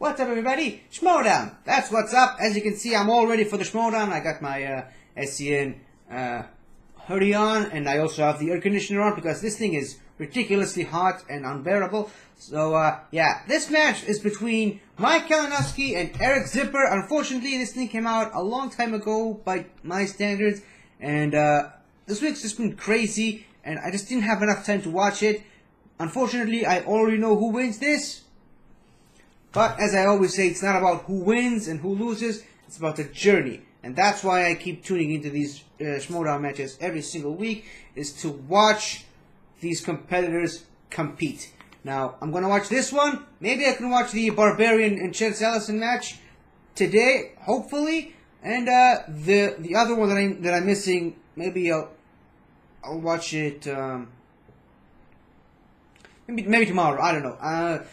What's up, everybody? Schmoedown. That's what's up. As you can see, I'm all ready for the Schmoedown. I got my SCN hoodie on, and I also have the air conditioner on because this thing is ridiculously hot and unbearable. So, yeah, this match is between Mike Kalinowski and Eric Zipper. Unfortunately, this thing came out a long time ago by my standards, and this week's just been crazy, and I just didn't have enough time to watch it. Unfortunately, I already know who wins this. But as I always say, it's not about who wins and who loses, it's about the journey. And that's why I keep tuning into these Schmoedown matches every single week, is to watch these competitors compete. Now, I'm going to watch this one. Maybe I can watch the Barbarian and Chance Ellison match today, hopefully. And the other one that I'm missing, maybe I'll watch it maybe tomorrow. I don't know.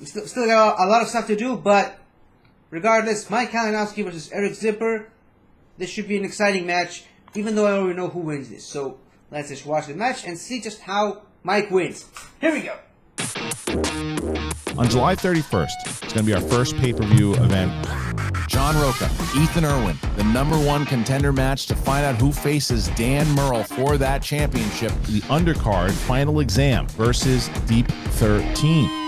Still got a lot of stuff to do, but regardless, Mike Kalinowski versus Eric Zipper. This should be an exciting match, even though I already know who wins this. So let's just watch the match and see just how Mike wins. Here we go. On July 31st, it's going to be our first pay-per-view event. John Roca, Ethan Irwin, the #1 contender match to find out who faces Dan Murrell for that championship. The undercard final exam versus Deep 13.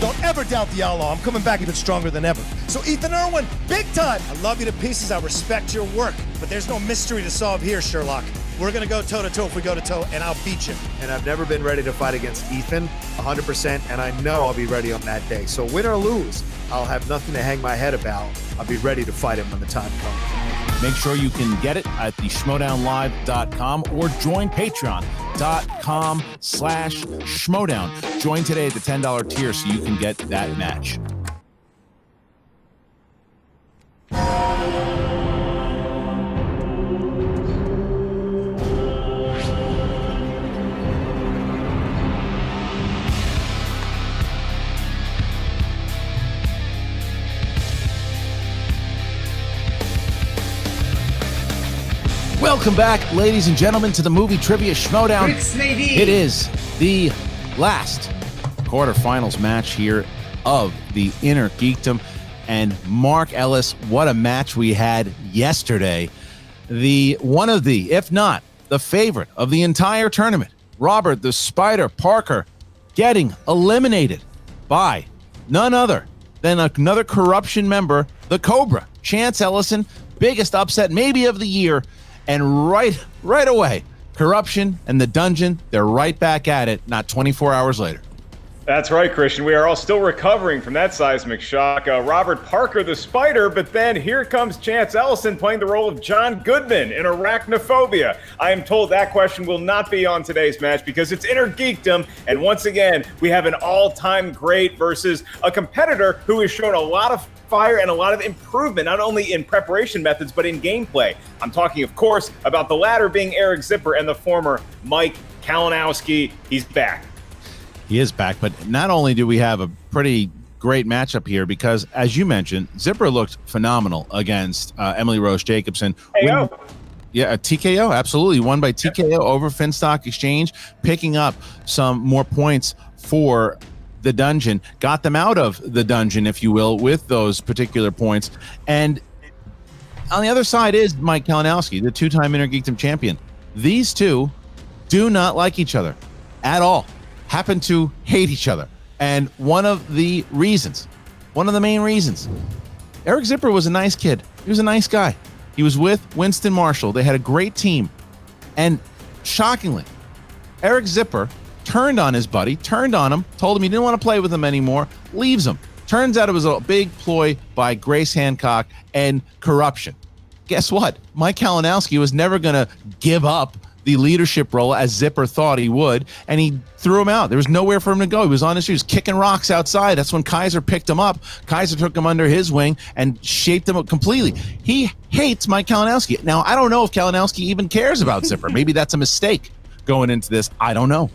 Don't ever doubt the Outlaw. I'm coming back even stronger than ever. So Ethan Irwin, big time. I love you to pieces. I respect your work. But there's no mystery to solve here, Sherlock. We're going to go toe-to-toe if we go to toe, and I'll beat you. And I've never been ready to fight against Ethan 100%, and I know I'll be ready on that day. So win or lose, I'll have nothing to hang my head about. I'll be ready to fight him when the time comes. Make sure you can get it at the schmoedownlive.com or join patreon.com/schmoedown. Join today at the $10 tier so you can get that match. Welcome back, ladies and gentlemen, to the Movie Trivia Schmoedown. It is the last quarterfinals match here of the Innergeekdom. And Mark Ellis, what a match we had yesterday. One of the, if not the favorite of the entire tournament, Robert the Spider Parker, getting eliminated by none other than another corruption member, the Cobra, Chance Ellison. Biggest upset maybe of the year. And right away, corruption and the dungeon, they're right back at it, not 24 hours later. That's right, Christian. We are all still recovering from that seismic shock. Robert Parker, the Spider, but then here comes Chance Ellison playing the role of John Goodman in Arachnophobia. I am told that question will not be on today's match because it's Innergeekdom, and once again, we have an all-time great versus a competitor who has shown a lot of fire and a lot of improvement, not only in preparation methods, but in gameplay. I'm talking, of course, about the latter being Eric Zipper and the former Mike Kalinowski. He's back. He is back, but not only do we have a pretty great matchup here, because as you mentioned, Zipper looked phenomenal against Emily Rose Jacobson. A TKO, absolutely. Won by TKO over Finstock Exchange, picking up some more points for the dungeon, got them out of the dungeon, if you will, with those particular points. And on the other side is Mike Kalinowski, the two-time Innergeekdom champion. These two do not like each other at all. Happen to hate each other. And one of the main reasons, Eric Zipper was a nice kid. He was a nice guy. He was with Winston Marshall. They had a great team. And shockingly, Eric Zipper turned on his buddy, turned on him, told him he didn't want to play with him anymore, leaves him. Turns out it was a big ploy by Grace Hancock and corruption. Guess what? Mike Kalinowski was never going to give up the leadership role as Zipper thought he would, and he threw him out. There was nowhere for him to go. He was on his shoes, kicking rocks outside. That's when Kaiser picked him up. Kaiser took him under his wing and shaped him up completely. He hates Mike Kalinowski. Now, I don't know if Kalinowski even cares about Zipper. Maybe that's a mistake going into this. I don't know.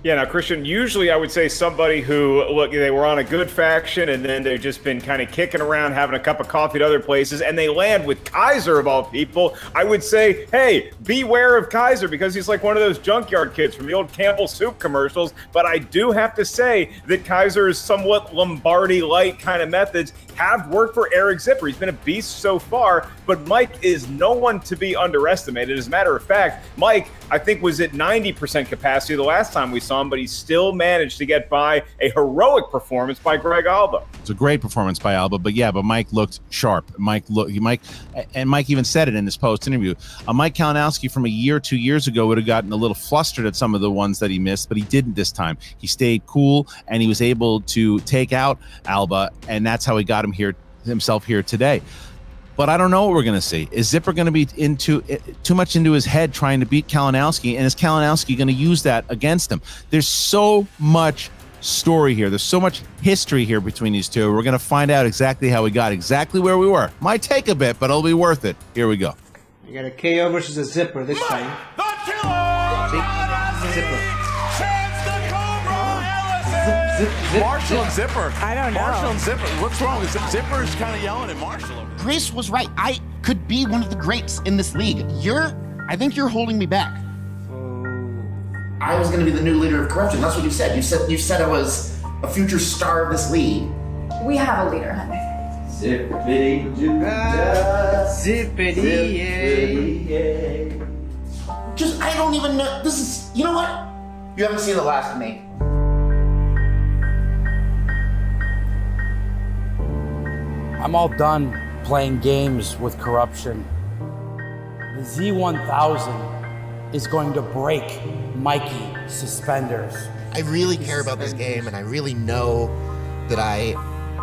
Yeah, now, Christian, usually I would say somebody who, look, they were on a good faction and then they've just been kind of kicking around, having a cup of coffee at other places, and they land with Kaiser of all people. I would say, hey, beware of Kaiser because he's like one of those junkyard kids from the old Campbell Soup commercials. But I do have to say that Kaiser's somewhat Lombardi-like kind of methods have worked for Eric Zipper. He's been a beast so far, but Mike is no one to be underestimated. As a matter of fact, Mike, I think, was at 90% capacity the last time we saw him, but he still managed to get by a heroic performance by Greg Alba. It's a great performance by Alba, but Mike looked sharp. Mike even said it in his post interview. Mike Kalinowski from 2 years ago would have gotten a little flustered at some of the ones that he missed, but he didn't this time. He stayed cool and he was able to take out Alba, and that's how he got himself here today. But I don't know what we're going to see. Is Zipper going to be too much into his head trying to beat Kalinowski? And is Kalinowski going to use that against him? There's so much story here. There's so much history here between these two. We're going to find out exactly how we got exactly where we were. Might take a bit, but it'll be worth it. Here we go. You got a KO versus a Zipper this time. Zipper. Marshall and Zipper. I don't know. Marshall and Zipper. What's wrong? Zipper is kind of yelling at Marshall. Grace was right. I could be one of the greats in this league. I think you're holding me back. I was going to be the new leader of corruption. That's what you said. You said I was a future star of this league. We have a leader, honey. Zippity doo dah. Zippity yay. I don't even know. This is, you know what? You haven't seen the last of me. I'm all done playing games with corruption. The Z1000 is going to break Mikey suspenders. I really care about this game, and I really know that I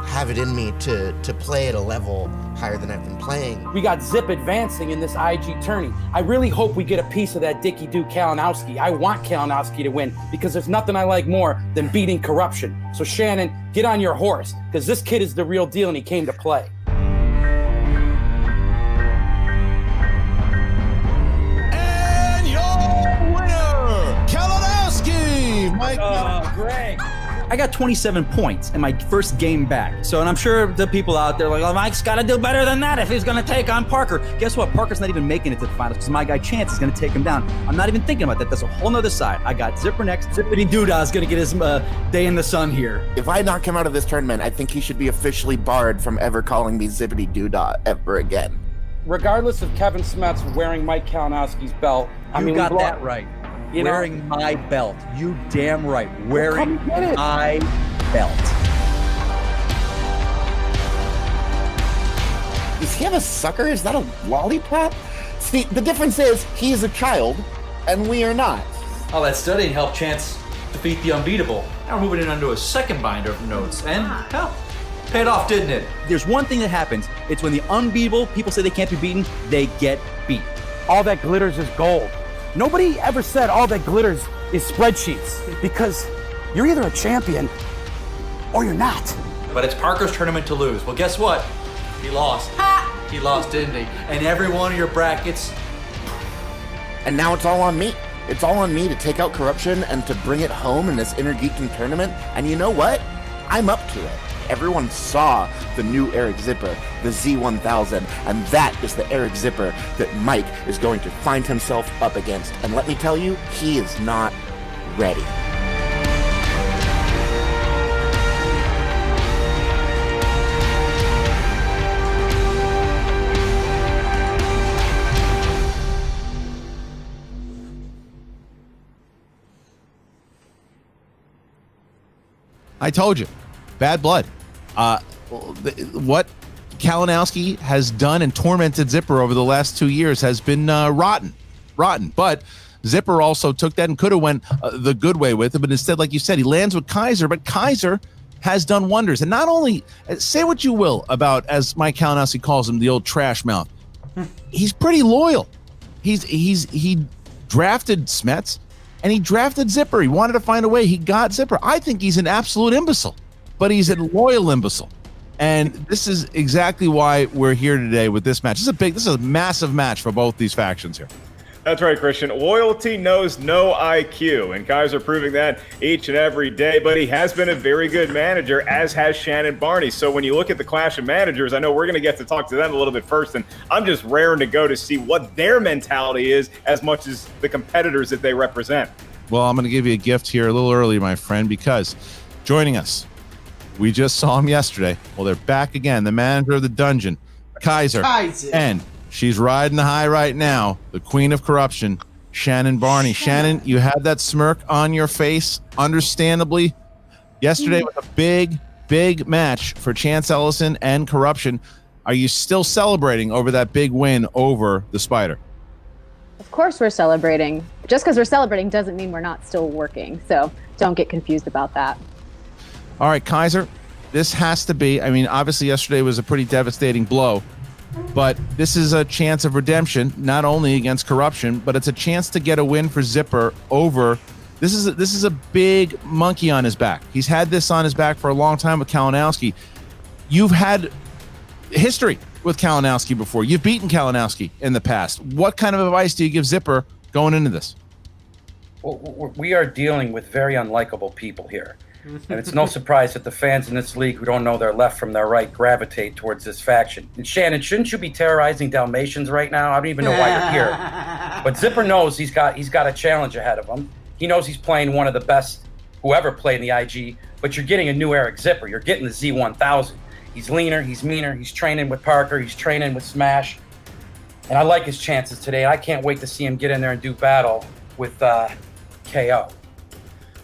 have it in me to play at a level higher than I've been playing. We got Zip advancing in this IG tourney. I really hope we get a piece of that Dickie-Doo Kalinowski. I want Kalinowski to win because there's nothing I like more than beating corruption. So Shannon, get on your horse because this kid is the real deal and he came to play. And your winner, Kalinowski! Mike. Greg. I got 27 points in my first game back. So, and I'm sure the people out there are like, oh, Mike's got to do better than that if he's going to take on Parker. Guess what? Parker's not even making it to the finals because my guy Chance is going to take him down. I'm not even thinking about that. That's a whole nother side. I got Zipper next. Zippity Doodah is going to get his day in the sun here. If I knock him out of this tournament, I think he should be officially barred from ever calling me Zippity Doodah ever again. Regardless of Kevin Smets wearing Mike Kalinowski's belt, You got that right. Wearing my belt. You damn right. Wearing my belt. Does he have a sucker? Is that a lollipop? See, the difference is he is a child and we are not. All that studying helped Chance defeat the unbeatable. Now we're moving it onto a second binder of notes. And, hell, paid off, didn't it? There's one thing that happens. It's when the unbeatable people say they can't be beaten, they get beat. All that glitters is gold. Nobody ever said all that glitters is spreadsheets because you're either a champion or you're not. But it's Parker's tournament to lose. Well, guess what? He lost. He lost, didn't he? And every one of your brackets. And now it's all on me. It's all on me to take out corruption and to bring it home in this Innergeekdom tournament. And you know what? I'm up to it. Everyone saw the new Eric Zipper, the Z1000, and that is the Eric Zipper that Mike is going to find himself up against. And let me tell you, he is not ready. I told you, bad blood. What Kalinowski has done and tormented Zipper over the last 2 years has been rotten. But Zipper also took that and could have went the good way with it, but instead, like you said, he lands with Kaiser. But Kaiser has done wonders, and not only say what you will about, as Mike Kalinowski calls him, the old trash mouth. He's pretty loyal. He drafted Smets and he drafted Zipper. He wanted to find a way. He got Zipper. I think he's an absolute imbecile, but he's a loyal imbecile. And this is exactly why we're here today with this match. This is a massive match for both these factions here. That's right, Christian. Loyalty knows no IQ, and Kaiser proving that each and every day. But he has been a very good manager, as has Shannon Barney. So when you look at the clash of managers, I know we're going to get to talk to them a little bit first, and I'm just raring to go to see what their mentality is as much as the competitors that they represent. Well, I'm going to give you a gift here a little early, my friend, because joining us, we just saw him yesterday. Well, they're back again. The manager of the dungeon, Kaiser. And she's riding the high right now, the queen of corruption, Shannon Barney. Shannon, you have that smirk on your face, understandably. Yesterday was a big, big match for Chance Ellison and corruption. Are you still celebrating over that big win over the Spider? Of course we're celebrating. Just because we're celebrating doesn't mean we're not still working. So don't get confused about that. All right, Kaiser, this has to be, I mean, obviously yesterday was a pretty devastating blow, but this is a chance of redemption, not only against corruption, but it's a chance to get a win for Zipper over. This is a big monkey on his back. He's had this on his back for a long time with Kalinowski. You've had history with Kalinowski before. You've beaten Kalinowski in the past. What kind of advice do you give Zipper going into this? Well, we are dealing with very unlikable people here. And it's no surprise that the fans in this league who don't know their left from their right gravitate towards this faction. And Shannon, shouldn't you be terrorizing Dalmatians right now? I don't even know why you're here. But Zipper knows he's got a challenge ahead of him. He knows he's playing one of the best who ever played in the IG, but you're getting a new Eric Zipper. You're getting the Z1000. He's leaner, he's meaner, he's training with Parker, he's training with Smash. And I like his chances today. I can't wait to see him get in there and do battle with KO.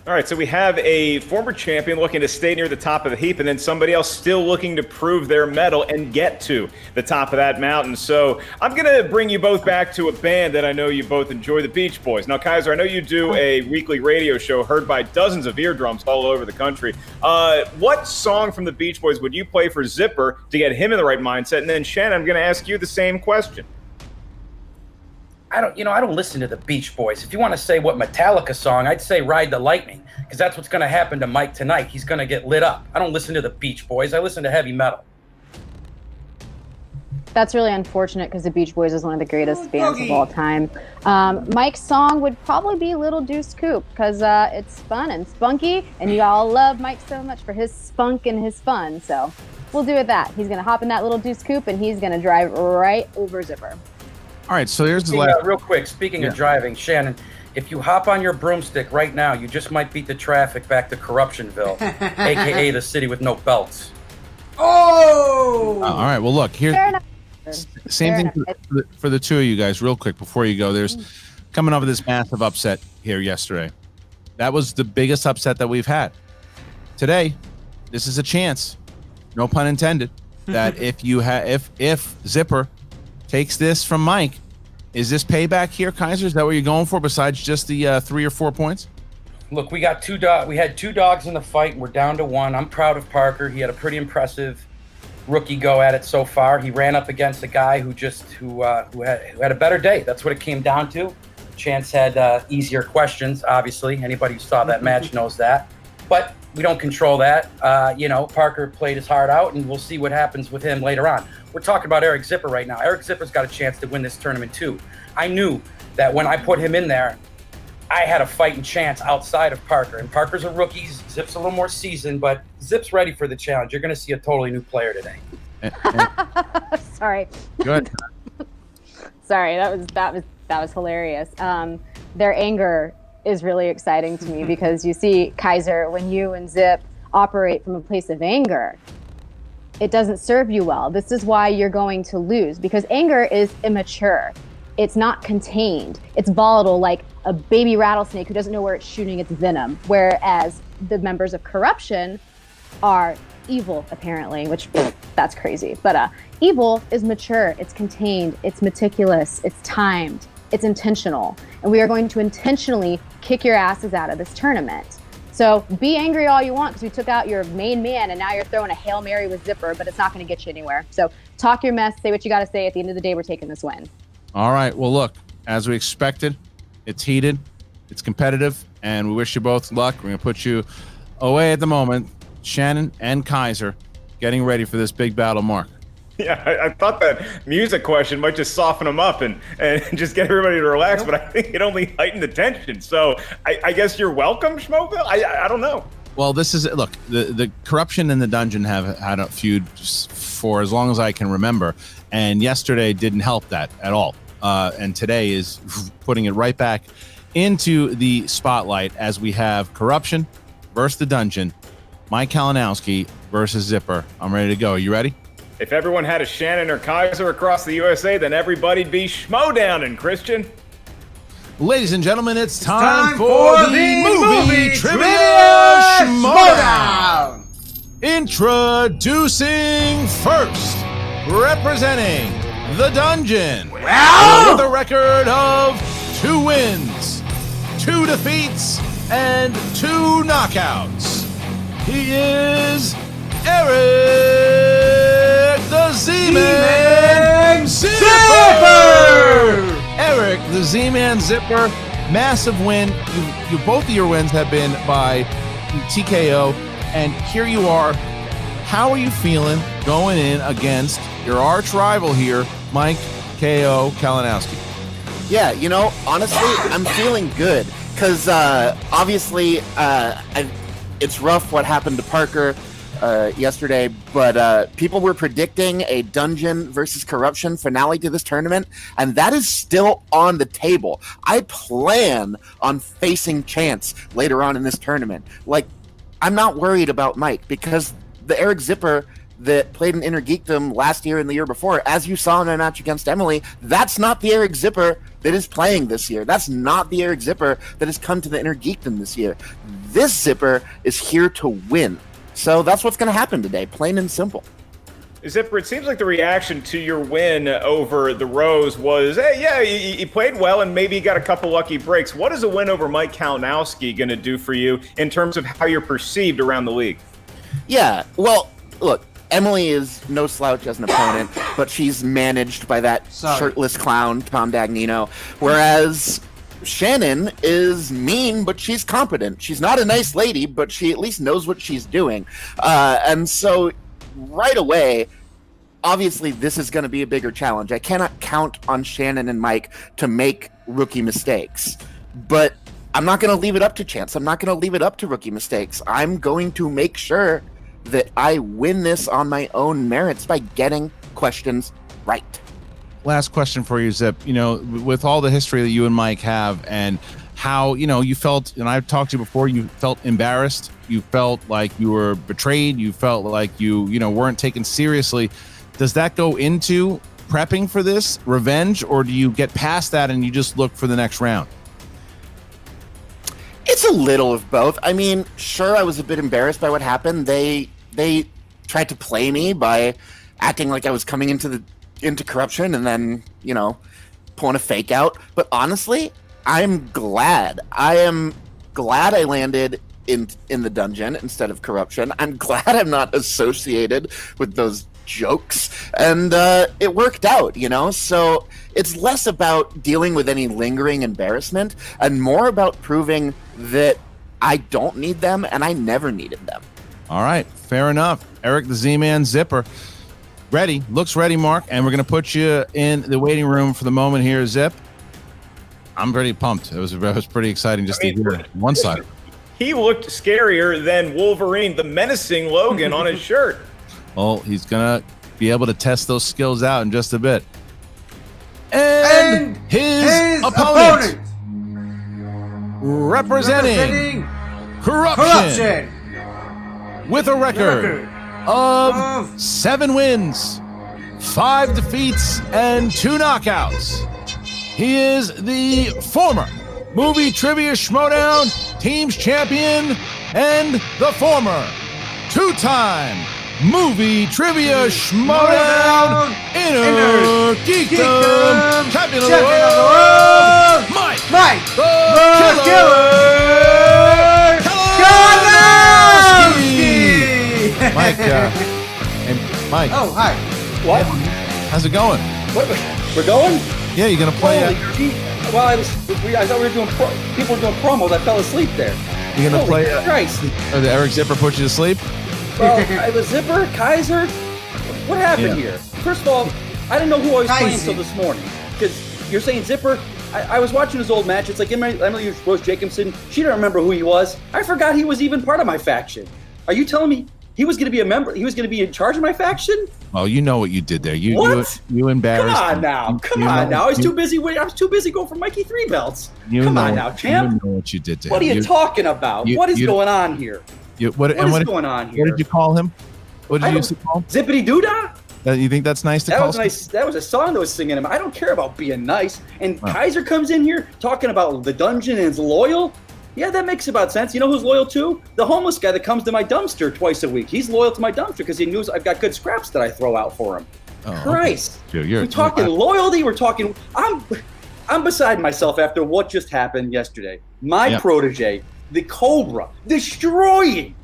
All right, so we have a former champion looking to stay near the top of the heap, and then somebody else still looking to prove their mettle and get to the top of that mountain. So I'm going to bring you both back to a band that I know you both enjoy, the Beach Boys. Now, Kaiser, I know you do a weekly radio show heard by dozens of eardrums all over the country. What song from the Beach Boys would you play for Zipper to get him in the right mindset? And then, Shannon, I'm going to ask you the same question. I don't listen to the Beach Boys. If you want to say what Metallica song, I'd say Ride the Lightning, because that's what's going to happen to Mike tonight. He's going to get lit up. I don't listen to the Beach Boys. I listen to heavy metal. That's really unfortunate because the Beach Boys is one of the greatest bands of all time. Mike's song would probably be Little Deuce Coupe because it's fun and spunky, and you all love Mike so much for his spunk and his fun. So we'll do it that. He's going to hop in that Little Deuce Coupe, and he's going to drive right over Zipper. All right, so here's the last. Real quick, speaking of driving, Shannon, if you hop on your broomstick right now, you just might beat the traffic back to Corruptionville, a.k.a. the city with no belts. Oh! All right, well, look, here. Same thing for the two of you guys, real quick, before you go. There's coming off of this massive upset here yesterday. That was the biggest upset that we've had. Today, this is a chance, no pun intended, that if Zipper takes this from Mike, is this payback here, Kaiser? Is that what you're going for besides just the 3 or 4 points? Look, we got we had 2 dogs in the fight, and we're down to 1. I'm proud of Parker. He had a pretty impressive rookie go at it so far. He ran up against a guy who had a better day. That's what it came down to. Chance had easier questions, obviously. Anybody who saw that match knows that. But we don't control that. Parker played his heart out, and we'll see what happens with him later on. We're talking about Eric Zipper right now. Eric Zipper's got a chance to win this tournament too. I knew that when I put him in there, I had a fighting chance outside of Parker. And Parker's a rookie. Zip's a little more seasoned, but Zip's ready for the challenge. You're going to see a totally new player today. Sorry. Good. Sorry, that was hilarious. Their anger is really exciting to me because you see, Kaiser, when you and Zip operate from a place of anger, it doesn't serve you well. This is why you're going to lose, because anger is immature. It's not contained. It's volatile, like a baby rattlesnake who doesn't know where it's shooting its venom. Whereas the members of Corruption are evil, apparently, which that's crazy. But evil is mature. It's contained. It's meticulous. It's timed. It's intentional. And we are going to intentionally kick your asses out of this tournament. So be angry all you want because we took out your main man and now you're throwing a Hail Mary with Zipper, but it's not going to get you anywhere. So talk your mess, say what you got to say. At the end of the day, we're taking this win. All right. Well, look, as we expected, it's heated, it's competitive, and we wish you both luck. We're going to put you away at the moment. Shannon and Kaiser getting ready for this big battle, Mark. Yeah, I thought that music question might just soften them up and just get everybody to relax, but I think it only heightened the tension. So I guess you're welcome, Schmoedown? I don't know. Well, this is look. The corruption in the dungeon have had a feud for as long as I can remember, and yesterday didn't help that at all. And today is putting it right back into the spotlight as we have corruption versus the dungeon. Mike Kalinowski versus Zipper. I'm ready to go. Are you ready? If everyone had a Shannon or Kaiser across the USA, then everybody'd be Schmoedown and Christian. Ladies and gentlemen, it's time for the movie Trivia Schmoedown. Introducing first, representing the dungeon with a record of 2 wins, 2 defeats, and 2 knockouts. He is Eric the Z-Man Zipper! Eric the Z-Man Zipper, massive win. You both of your wins have been by TKO, and here you are. How are you feeling going in against your arch rival here, Mike KO Kalinowski? Yeah, you know, honestly, I'm feeling good because obviously it's rough what happened to Parker yesterday, but people were predicting a dungeon versus corruption finale to this tournament, and that is still on the table. I plan on facing Chance later on in this tournament. Like, I'm not worried about Mike because the Eric Zipper that played in Innergeekdom last year and the year before, as you saw in my match against Emily, that's not the Eric Zipper that is playing this year. That's not the Eric Zipper that has come to the Innergeekdom this year. This Zipper is here to win. So that's what's going to happen today, plain and simple. Zipper, it seems like the reaction to your win over the Rose was, hey, yeah, you played well and maybe you got a couple lucky breaks. What is a win over Mike Kalinowski going to do for you in terms of how you're perceived around the league? Yeah, well, look, Emily is no slouch as an opponent, but she's managed by that shirtless clown, Tom Dagnino, whereas Shannon is mean, but she's competent. She's not a nice lady, but she at least knows what she's doing. And so right away, obviously this is going to be a bigger challenge. I cannot count on Shannon and Mike to make rookie mistakes, but I'm not going to leave it up to chance. I'm not going to leave it up to rookie mistakes. I'm going to make sure that I win this on my own merits by getting questions right. Last question for you, Zip. You know, with all the history that you and Mike have and how, you know, you felt, and I've talked to you before, you felt embarrassed. You felt like you were betrayed. You felt like you weren't taken seriously. Does that go into prepping for this revenge, or do you get past that and you just look for the next round? It's a little of both. I mean, sure, I was a bit embarrassed by what happened. They tried to play me by acting like I was coming into corruption and then, you know, pulling a fake out. But honestly, I'm glad. I am glad I landed in the dungeon instead of corruption. I'm glad I'm not associated with those jokes. And it worked out, you know? So it's less about dealing with any lingering embarrassment and more about proving that I don't need them and I never needed them. All right, fair enough. Eric the Z-Man Zipper. Ready, looks ready, Mark, and we're going to put you in the waiting room for the moment here, Zip. I'm pretty pumped. It was pretty exciting just to hear one side. He looked scarier than Wolverine, the menacing Logan on his shirt. Well, he's going to be able to test those skills out in just a bit. And his opponent. Representing corruption. With a record of 7 wins, 5 defeats, and 2 knockouts. He is the former Movie Trivia Schmoedown Teams Champion and the former 2-time Movie Trivia Schmoedown Innergeekdom Champion of the World, Mike the Killer Kalinowski! Mike, hey, Mike. Oh, hi. What? How's it going? What, we're going? Yeah, you're gonna play. Well, I thought we were doing. People were doing promos. I fell asleep there. You're gonna Holy play. Christ! Or the Eric Zipper put you to sleep? Well, I was Zipper, Kaiser, What happened here? First of all, I didn't know who I was playing Crazy. until this morning. Because you're saying Zipper. I was watching his old match. It's like Emily Rose Jacobson. She didn't remember who he was. I forgot he was even part of my faction. Are you telling me he was going to be a member? He was going to be in charge of my faction? Well, you know what you did there. You embarrassed. Come on him. now. Come on now. I was too busy going for Mikey 3 belts. Come on now, champ. You know what you did to What are him. you talking about? What is going on here? What is going on here? What did you call him? What did you used to call him? Zippity Doodah? You think that's nice to That call? was nice. That was a song that was singing him. I don't care about being nice. And Kaiser comes in here talking about the dungeon and is loyal. Yeah, that makes about sense. You know who's loyal too? The homeless guy that comes to my dumpster twice a week. He's loyal to my dumpster because he knows I've got good scraps that I throw out for him. Christ. Okay. We're talking loyalty. We're talking. I'm beside myself after what just happened yesterday. My protege, the Cobra, destroying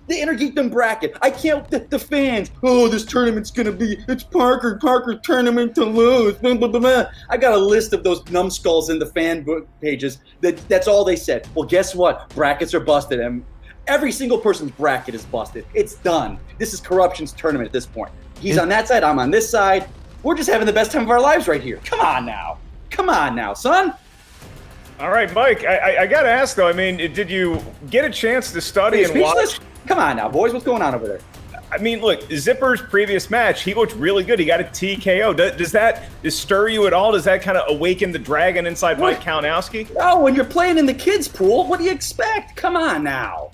the Innergeekdom bracket. I can't. The fans. Oh, this tournament's gonna be. It's Parker's tournament to lose. Blah, blah, blah, blah. I got a list of those numbskulls in the fan book pages. That's all they said. Well, guess what? Brackets are busted, and every single person's bracket is busted. It's done. This is corruption's tournament at this point. He's on that side. I'm on this side. We're just having the best time of our lives right here. Come on now, son. All right, Mike. I got to ask though. I mean, did you get a chance to study and watch? Come on now, boys. What's going on over there? I mean, look, Zipper's previous match, he looked really good. He got a TKO. Does that stir you at all? Does that kind of awaken the dragon inside Mike Kalinowski? Oh, when you're playing in the kids' pool, what do you expect? Come on now.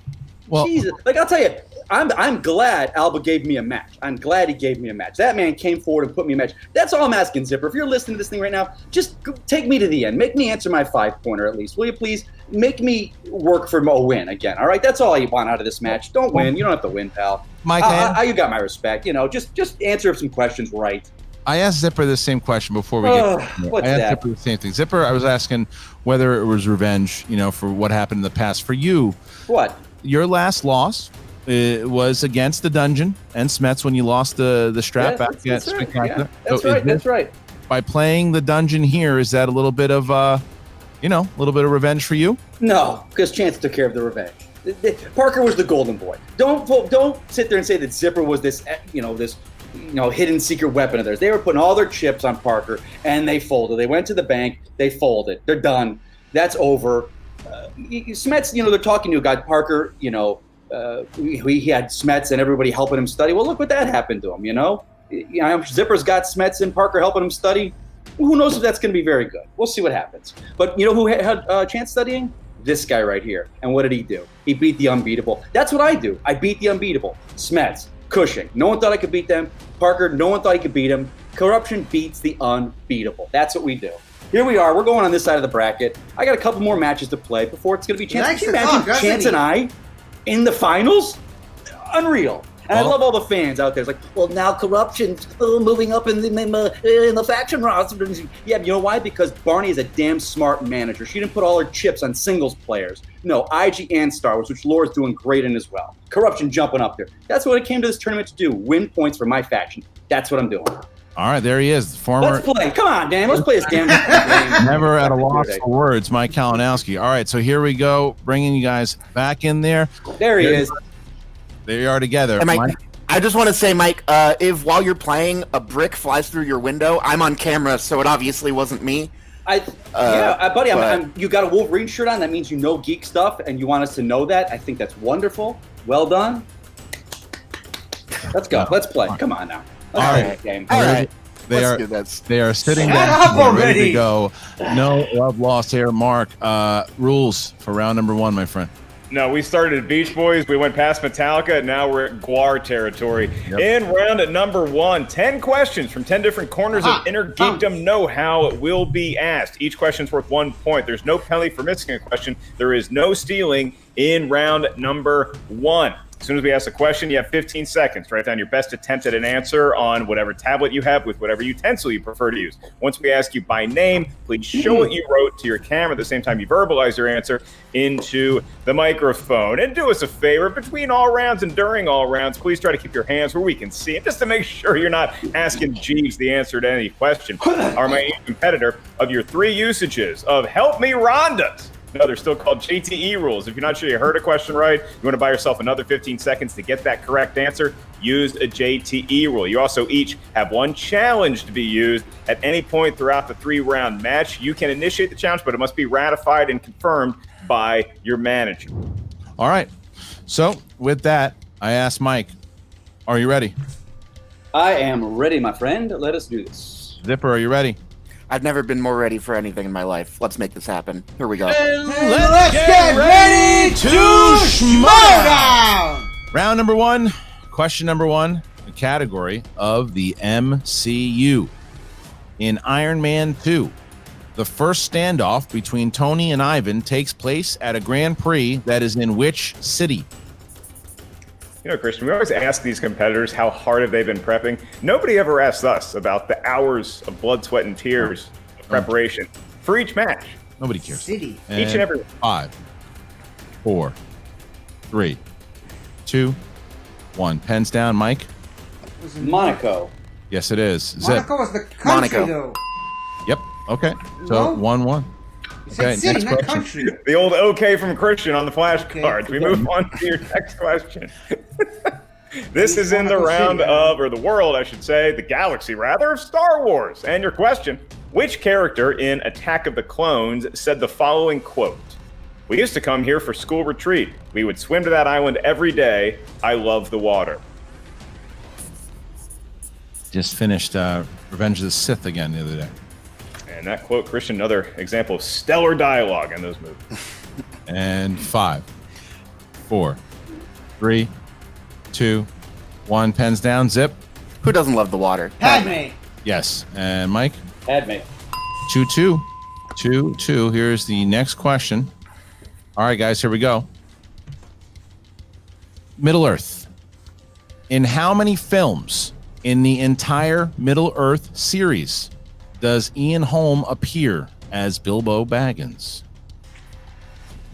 Well, Jesus. Like, I'll tell you, I'm glad Alba gave me a match. I'm glad he gave me a match. That man came forward and put me in a match. That's all I'm asking, Zipper. If you're listening to this thing right now, just take me to the end. Make me answer my 5-pointer at least. Will you please? Make me work for a win again, all right? That's all I want out of this match. Don't win. You don't have to win, pal. Mike, you got my respect. You know, just answer some questions right. I asked Zipper the same question before we get. What's I asked that? Zipper the same thing. Zipper, I was asking whether it was revenge, for what happened in the past. For you, what? Your last loss was against the Dungeon and Smets when you lost the strap back at Spectacular. That's right. By playing the Dungeon here, is that a little bit of a little bit of revenge for you? No, because Chance took care of the revenge. Parker was the golden boy. Don't sit there and say that Zipper was this hidden secret weapon of theirs. They were putting all their chips on Parker, and they folded. They went to the bank. They folded. They're done. That's over. Smets, they're talking to a guy, Parker. He had Smets and everybody helping him study. Well, look what that happened to him. Zipper's got Smets and Parker helping him study. Who knows if that's going to be very good? We'll see what happens. But you know who had Chance studying? This guy right here. And what did he do? He beat the unbeatable. That's what I do. I beat the unbeatable. Smets, Cushing. No one thought I could beat them. Parker, no one thought he could beat him. Corruption beats the unbeatable. That's what we do. Here we are. We're going on this side of the bracket. I got a couple more matches to play before it's going to be Chance. Can you imagine Chance and I in the finals? Unreal. And I love all the fans out there. It's like, well, now Corruption's moving up in the faction roster. Yeah, you know why? Because Barney is a damn smart manager. She didn't put all her chips on singles players. No, IG and Star Wars, which Laura's doing great in as well. Corruption jumping up there. That's what I came to this tournament to do. Win points for my faction. That's what I'm doing. All right, there he is. Former. Let's play. Come on, Dan. Let's play this damn game. Never at a loss for words, Mike Kalinowski. All right, so here we go, bringing you guys back in there. There he is. There you are together. Hey, Mike, I just want to say, Mike, if while you're playing a brick flies through your window, I'm on camera, so it obviously wasn't me. Buddy, you got a Wolverine shirt on. That means you know geek stuff, and you want us to know that. I think that's wonderful. Well done. Let's go. Let's play. Come on now. Let's play that game. All right. They are sitting down, ready to go. No love lost here, Mark. Rules for round number 1, my friend. No, we started at Beach Boys. We went past Metallica, and now we're at Guar territory. In round at number 1, 10 questions from 10 different corners of Innergeekdom know-how will be asked. Each question's worth 1 point. There's no penalty for missing a question. There is no stealing in round number 1. As soon as we ask a question, you have 15 seconds to write down your best attempt at an answer on whatever tablet you have with whatever utensil you prefer to use. Once we ask you by name, please show what you wrote to your camera at the same time you verbalize your answer into the microphone. And do us a favor, between all rounds and during all rounds, please try to keep your hands where we can see it, just to make sure you're not asking Jeeves the answer to any question. Our main competitor of your 3 usages of Help Me Rhondas. No, they're still called JTE rules. If you're not sure you heard a question right, you want to buy yourself another 15 seconds to get that correct answer, used a JTE rule. You also each have one challenge to be used at any point throughout the 3-round match. You can initiate the challenge, but it must be ratified and confirmed by your manager. All right. So with that, I asked Mike, are you ready? I am ready, my friend. Let us do this. Zipper, are you ready? I've never been more ready for anything in my life. Let's make this happen. Here we go. Let's get ready to Schmoedown! Round number 1, question number 1, the category of the MCU. In Iron Man 2, the first standoff between Tony and Ivan takes place at a Grand Prix that is in which city? You know, Christian, we always ask these competitors how hard have they been prepping. Nobody ever asks us about the hours of blood, sweat, and tears of preparation for each match. Nobody cares. City. Each and every 5, 4, 3, 2, 1. Pens down, Mike. Monaco. Yes, it is. Zip. Monaco was the country, Monaco. though. Yep. Okay. So No. 1-1. You said Okay, city, next not question. country. The old okay from Christian on the flashcards. Okay. We move on to your next question. This is in the Monaco round City. of, or the world, I should say, the galaxy rather, of Star Wars. And your question, which character in Attack of the Clones said the following quote? We used to come here for school retreat. We would swim to that island every day. I love the water. Just finished Revenge of the Sith again the other day. And that quote, Christian, another example of stellar dialogue in those movies. And 5, 4, 3, 2, 1. Pens down. Zip. Who doesn't love the water? Padme. Yes. And Mike. Padme. 2-2. 2-2. Here's the next question. All right, guys, here we go. Middle Earth. In how many films in the entire Middle Earth series does Ian Holm appear as Bilbo Baggins?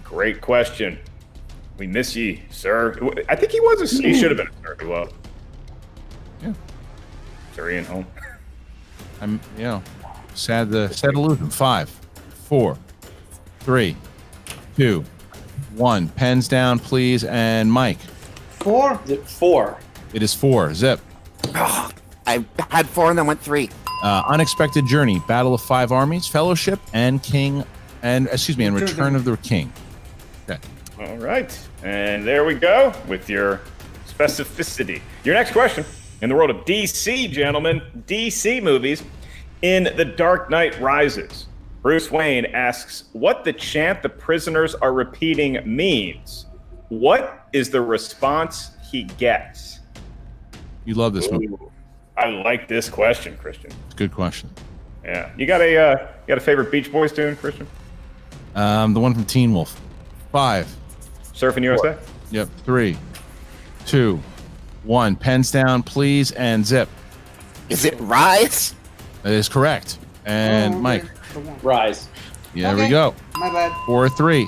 Great question. We miss ye, sir. I think he was he should have been a sir. He was. Yeah. Sir Ian Holm. I'm, sad to lose him. 5, 4, 3, 2, 1. Pens down, please. And Mike. 4. 4. It is 4. Zip. I had 4 and then went 3. Unexpected Journey, Battle of Five Armies, Fellowship, and Return of the King. Okay. All right. And there we go with your specificity. Your next question. In the world of DC, gentlemen, DC movies, in The Dark Knight Rises, Bruce Wayne asks what the chant the prisoners are repeating means. What is the response he gets? You love this movie. I like this question, Christian. It's a good question. Yeah. You got a favorite Beach Boys tune, Christian? The one from Teen Wolf. 5. Surfing USA? 4. Yep. 3, 2, 1. Pens down, please, and Zip. Is it Rise? That is correct. And Mike. Rise. Yeah, there we go. My bad. 4-3.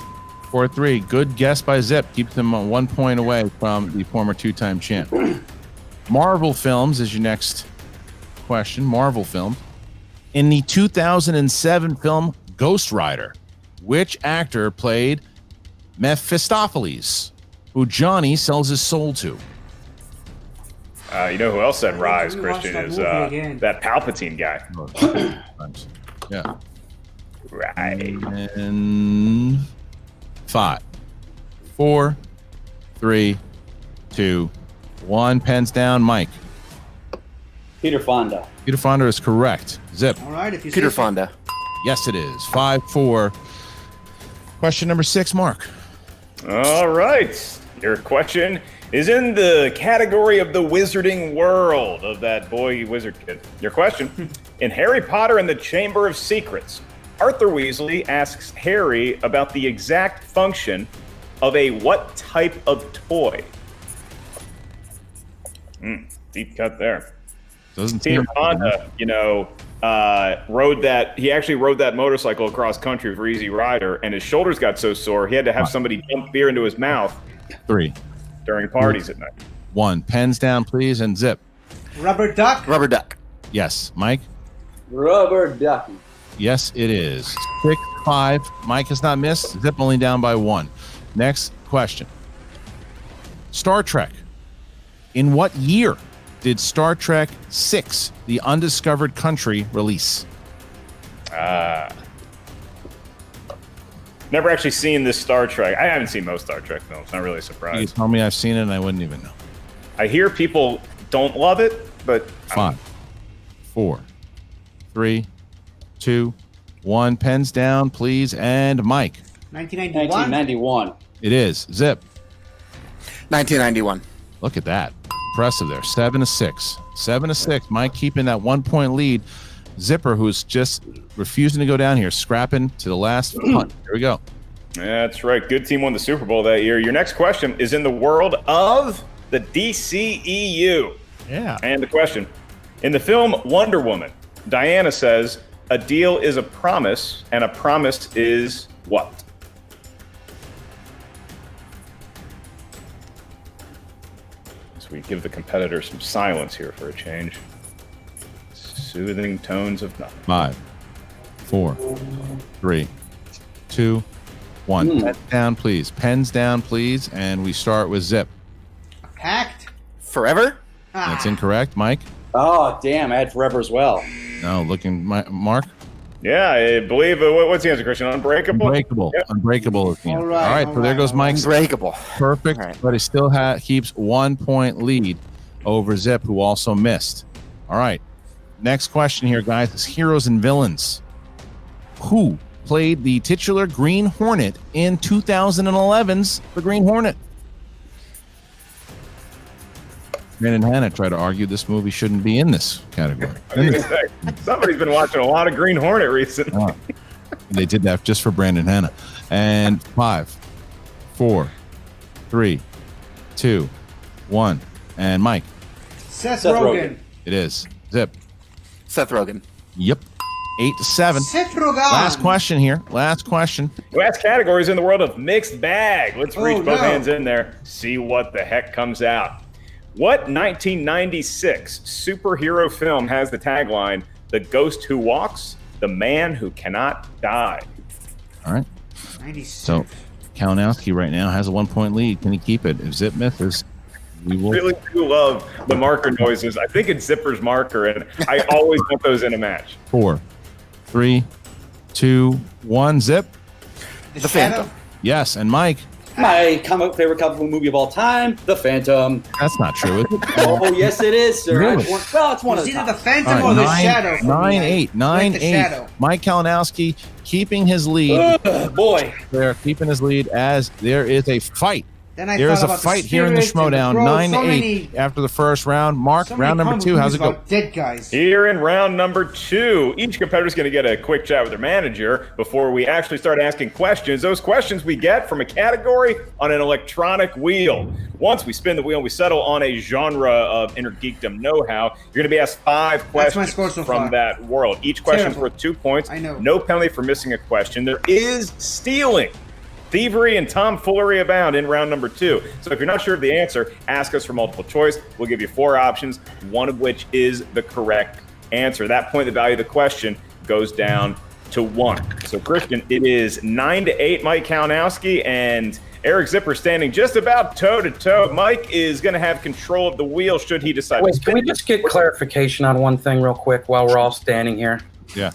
4-3. Good guess by Zip. Keeps them 1 point away from the former 2-time champ. Marvel films is your next question. Marvel film. In the 2007 film Ghost Rider, which actor played Mephistopheles, who Johnny sells his soul to? You know who else said Rise, We watched Christian, that is movie again. that Palpatine guy. Yeah. Right. And 5, 4, 3, 2, 1. Pens down, Mike. Peter Fonda. Peter Fonda is correct. Zip. All right, if you Peter say so. Fonda. Yes, it is. 5-4. Question number 6, Mark. All right. Your question is in the category of the wizarding world of that boy wizard kid. Your question. In Harry Potter and the Chamber of Secrets, Arthur Weasley asks Harry about the exact function of a what type of toy? Deep cut there. Peter Fonda, rode that motorcycle across country for Easy Rider, and his shoulders got so sore he had to have somebody dump beer into his mouth 3, during parties at night. 1. Pens down, please, and Zip. Rubber duck. Rubber duck. Yes. Mike? Rubber ducky. Yes, it is. 6-5. Mike has not missed. Zip only down by 1. Next question. Star Trek. In what year did Star Trek VI, The Undiscovered Country, release? Never actually seen this Star Trek. I haven't seen most Star Trek films. Not really surprised. You tell me I've seen it and I wouldn't even know. I hear people don't love it, but 5, 4, 3, 2, 1. Pens down, please. And Mike. 1991. 1991. It is. Zip. 1991. Look at that. Impressive there. 7-6. 7-6. Mike keeping that 1 point lead. Zipper, who's just refusing to go down here, scrapping to the last punt. Here we go. That's right. Good team won the Super Bowl that year. Your next question is in the world of the DCEU. Yeah. And the question, in the film Wonder Woman, Diana says, a deal is a promise, and a promise is what? So we give the competitor some silence here for a change. Soothing tones of nothing. 5, 4, 3, 2, 1. Pens down, please. Pens down, please. And we start with Zip. Pact. Forever? That's incorrect. Mike? Oh, damn. I had Forever as well. No, looking. Mark? Yeah, I believe, what's the answer, Christian? Unbreakable? Unbreakable. Yep. Unbreakable is the answer. All right, so there goes Mike's. Unbreakable. Perfect, All right. but he still keeps 1 point lead over Zip, who also missed. All right. Next question here, guys, is heroes and villains. Who played the titular Green Hornet in 2011's The Green Hornet? Brandon Hanna tried to argue this movie shouldn't be in this category. Somebody's been watching a lot of Green Hornet recently. They did that just for Brandon Hanna. And 5, 4, 3, 2, 1. And Mike. Seth Rogen. It is. Zip. Seth Rogen. Yep. 8-7. Seth Rogen. Last question here. Last question. Last category is in the world of mixed bag. Let's reach both no. hands in there, see what the heck comes out. What 1996 superhero film has the tagline, "The Ghost Who Walks, the Man Who Cannot Die"? All right. 96. So Kalinowski right now has a 1 point lead. Can he keep it? If Zip misses, we will. I really do love the marker noises. I think it's Zipper's marker, and I always want those in a match. 4, 3, 2, 1. Zip. The Phantom. Yes. And Mike. My favorite comic book movie of all time, The Phantom. That's not true, is it? Oh, yes, it is, sir. Really? It's one of It's the either top. the Phantom All or right, the Shadow. 9-8. 9-8. Shadow. Mike Kalinowski keeping his lead. Boy. They're keeping his lead as there is a fight. Then I There is thought a about fight the here in the Spirit and Schmoedown. the Crow, 9-8 after the first round. Mark, so many round number comic 2. How's movies it go? about dead guys. Here in round number 2, each competitor is going to get a quick chat with their manager before we actually start asking questions. Those questions we get from a category on an electronic wheel. Once we spin the wheel, we settle on a genre of Innergeekdom know-how. You're going to be asked 5 That's my questions score so from far. that world. Each question is Terrible. worth 2 points. I know. No penalty for missing a question. There is stealing. Thievery and tomfoolery abound in round number 2. So if you're not sure of the answer, ask us for multiple choice. We'll give you 4 options, one of which is the correct answer. At that point, the value of the question goes down to 1. So Christian, it is 9-8, Mike Kalinowski, and Eric Zipper standing just about toe-to-toe. Mike is going to have control of the wheel should he decide to Wait, spin. can we just get clarification on one thing real quick while we're all standing here? Yeah.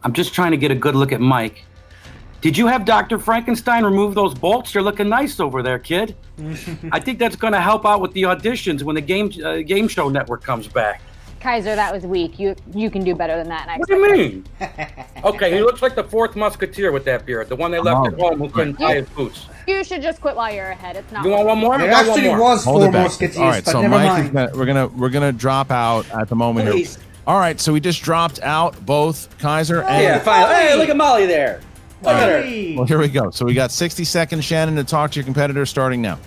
I'm just trying to get a good look at Mike. Did you have Dr. Frankenstein remove those bolts? You're looking nice over there, kid. I think that's going to help out with the auditions when the game show network comes back. Kaiser, that was weak. You can do better than that. And I What do you mean? Okay, he looks like the 4th Musketeer with that beard, the one they left at home who couldn't tie his boots. You should just quit while you're ahead. It's not. You want one more? There I got one actually more. was Hold 4 it back. Musketeers, All right, but so never Mike mind. is we're gonna drop out at the moment Please. here. All right, so we just dropped out both Kaiser and Yeah, fine. Hey, look at Molly there. Look at her. well, here we go. So we got 60 seconds, Shannon, to talk to your competitor starting now.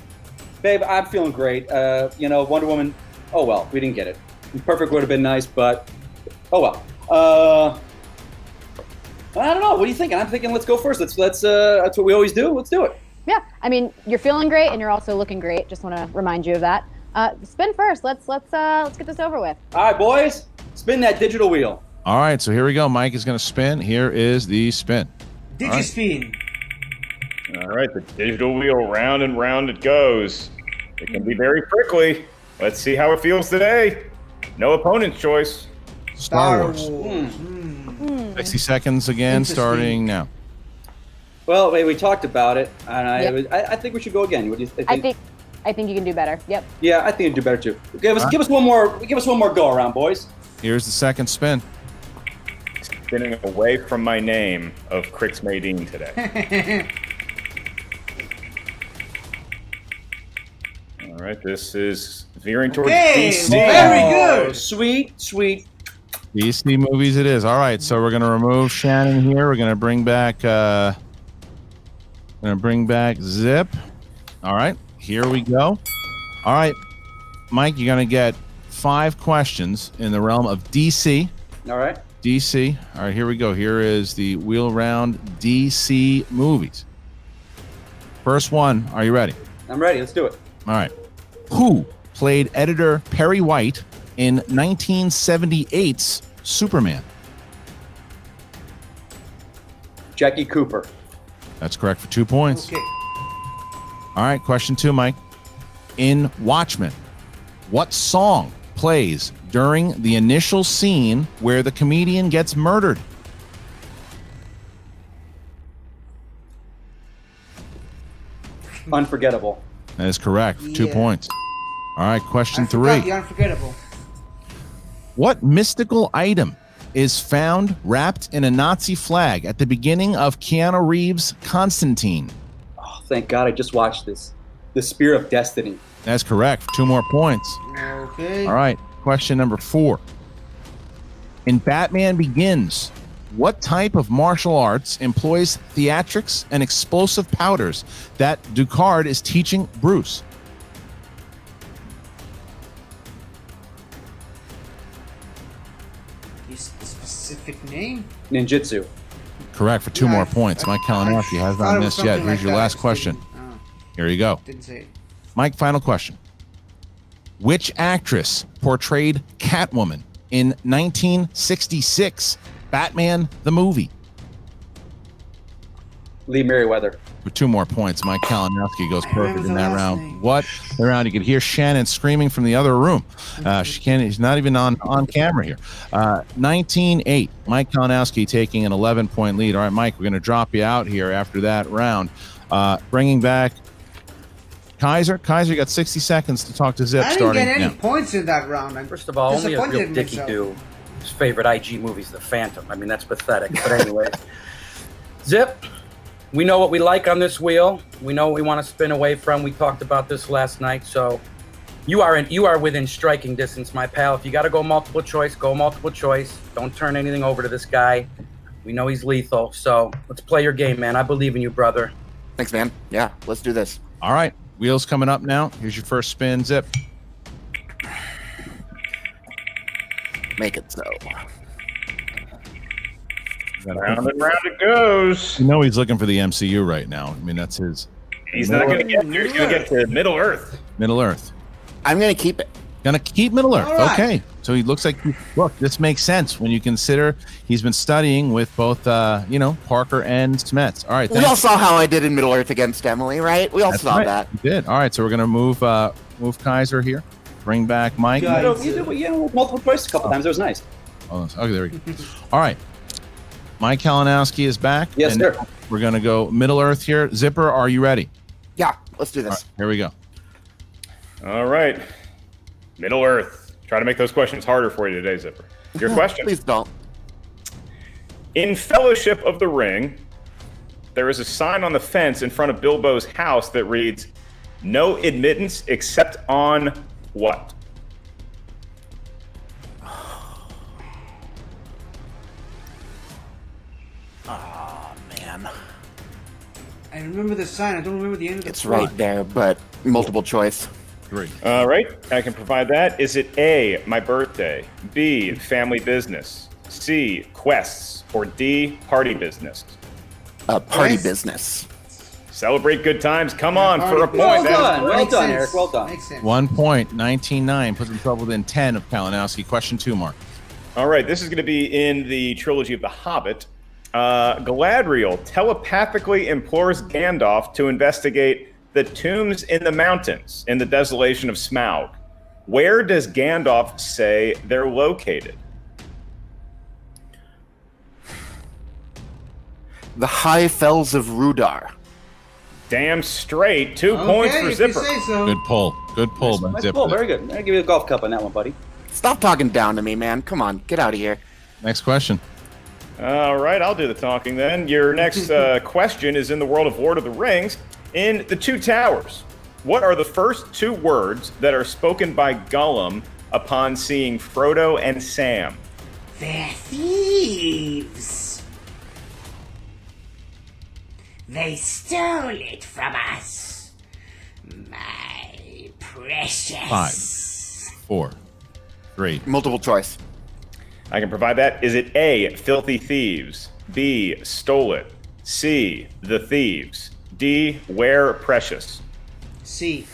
Babe, I'm feeling great. Wonder Woman, oh well, we didn't get it. Perfect would have been nice, but oh well. I don't know. What are you thinking? I'm thinking let's go first. Let's that's what we always do. Let's do it. Yeah, I mean, you're feeling great, and you're also looking great. Just want to remind you of that. Spin first. Let's get this over with. All right, boys, spin that digital wheel. All right, so here we go. Mike is going to spin. Here is the spin. Digispin. All right, the digital wheel, round and round it goes. It can be very prickly. Let's see how it feels today. No opponent's choice. Star Wars. 60 seconds again, starting now. Well, we talked about it, and I think we should go again. What do you think? I think you can do better. Yep. Yeah, I think you'd do better too. Give us one more go around, boys. Here's the second spin. Spinning away from my name of Crix Maydeen today. All right, this is veering towards DC. Very good. Sweet. DC movies it is. All right, so we're going to remove Shannon here. We're going to bring back Zip. All right, here we go. All right, Mike, you're going to get 5 questions in the realm of DC. All right. DC. All right, here we go. Here is the wheel round DC movies. First one, are you ready? I'm ready. Let's do it. All right. Who played editor Perry White in 1978's Superman? Jackie Cooper. That's correct for 2 points. Okay. All right, question 2, Mike. In Watchmen, what song plays during the initial scene where the comedian gets murdered? Unforgettable. That is correct. 2 Yeah. points. All right, question I forgot 3. the unforgettable. What mystical item is found wrapped in a Nazi flag at the beginning of Keanu Reeves' Constantine? Oh, thank God! I just watched this. The Spear of Destiny. That's correct. 2 more points. Okay. All right, question number 4. In Batman Begins, what type of martial arts employs theatrics and explosive powders that Ducard is teaching Bruce? Is the specific name? Ninjutsu. Correct for 2 more points. Mike Kalinowski has thought it not was missed yet. something Here's like your that. last I just question. didn't- Here you go. Didn't say it. Mike, final question. Which actress portrayed Catwoman in 1966 Batman the movie? Lee Merriweather. For 2 more points, Mike Kalinowski goes perfect was in the that last round. name? What? The round you could hear Shannon screaming from the other room. She's not even on camera here. 19-8. Mike Kalinowski taking an 11-point lead. All right, Mike, we're going to drop you out here after that round. Bringing back Kaiser. Kaiser, you got 60 seconds to talk to Zip I didn't starting get any now. points in that round. I'm First of all, only a disappointed real in dicky myself. do. His favorite IG movie is The Phantom. I mean, that's pathetic. But anyway, Zip, we know what we like on this wheel. We know what we want to spin away from. We talked about this last night. So you are within striking distance, my pal. If you got to go multiple choice, go multiple choice. Don't turn anything over to this guy. We know he's lethal. So let's play your game, man. I believe in you, brother. Thanks, man. Yeah, let's do this. All right, wheels coming up now. Here's your first spin, Zip. Make it so. Round and round it goes. You know he's looking for the MCU right now. I mean, that's his He's not going to get there. He's going to get to Middle Earth. Middle Earth. I'm going to keep it. Gonna keep Middle Earth. All right. Okay. So he looks like, look, this makes sense when you consider he's been studying with both, Parker and Smets. All right. We all saw how I did in Middle Earth against Emily, right? We all That's saw right. that. You did. All right. So we're going to move Kaiser here. Bring back Mike. You did multiple choice a couple times. It was nice. Oh, okay, there we go. All right. Mike Kalinowski is back. Yes, and sir. We're going to go Middle Earth here. Zipper, are you ready? Yeah, let's do this. All right, here we go. All right. Middle Earth. Try to make those questions harder for you today, Zipper. Your question. Please don't. In Fellowship of the Ring, there is a sign on the fence in front of Bilbo's house that reads, "No admittance except on what?" Oh, man. I remember the sign. I don't remember the end of the It's plot. right there, but multiple choice. All right, I can provide that. Is it A, my birthday, B, family business, C, quests, or D, party business? Party Yes. business. Celebrate good times. Come on for a point. Well That is done. Well Makes done, sense. Eric. Well done. Makes sense. 1 point, 19-9, puts himself within 10 of Kalinowski. Question 2, Mark. All right, this is going to be in the trilogy of The Hobbit. Galadriel telepathically implores Gandalf to investigate the tombs in the mountains in the desolation of Smaug, where does Gandalf say they're located? The high fells of Rudar. Damn straight. 2 points for Zipper. Good pull. Good pull by Nice Zipper. pull. Very good. I'll give you a golf cup on that one, buddy. Stop talking down to me, man. Come on, get out of here. Next question. All right, I'll do the talking then. Your next question is in the world of Lord of the Rings. In The Two Towers, what are the first 2 words that are spoken by Gollum upon seeing Frodo and Sam? They're thieves. They stole it from us. My precious. 5, 4, 3. Multiple choice. I can provide that. Is it A, filthy thieves, B, stole it, C, the thieves, D, where precious? C.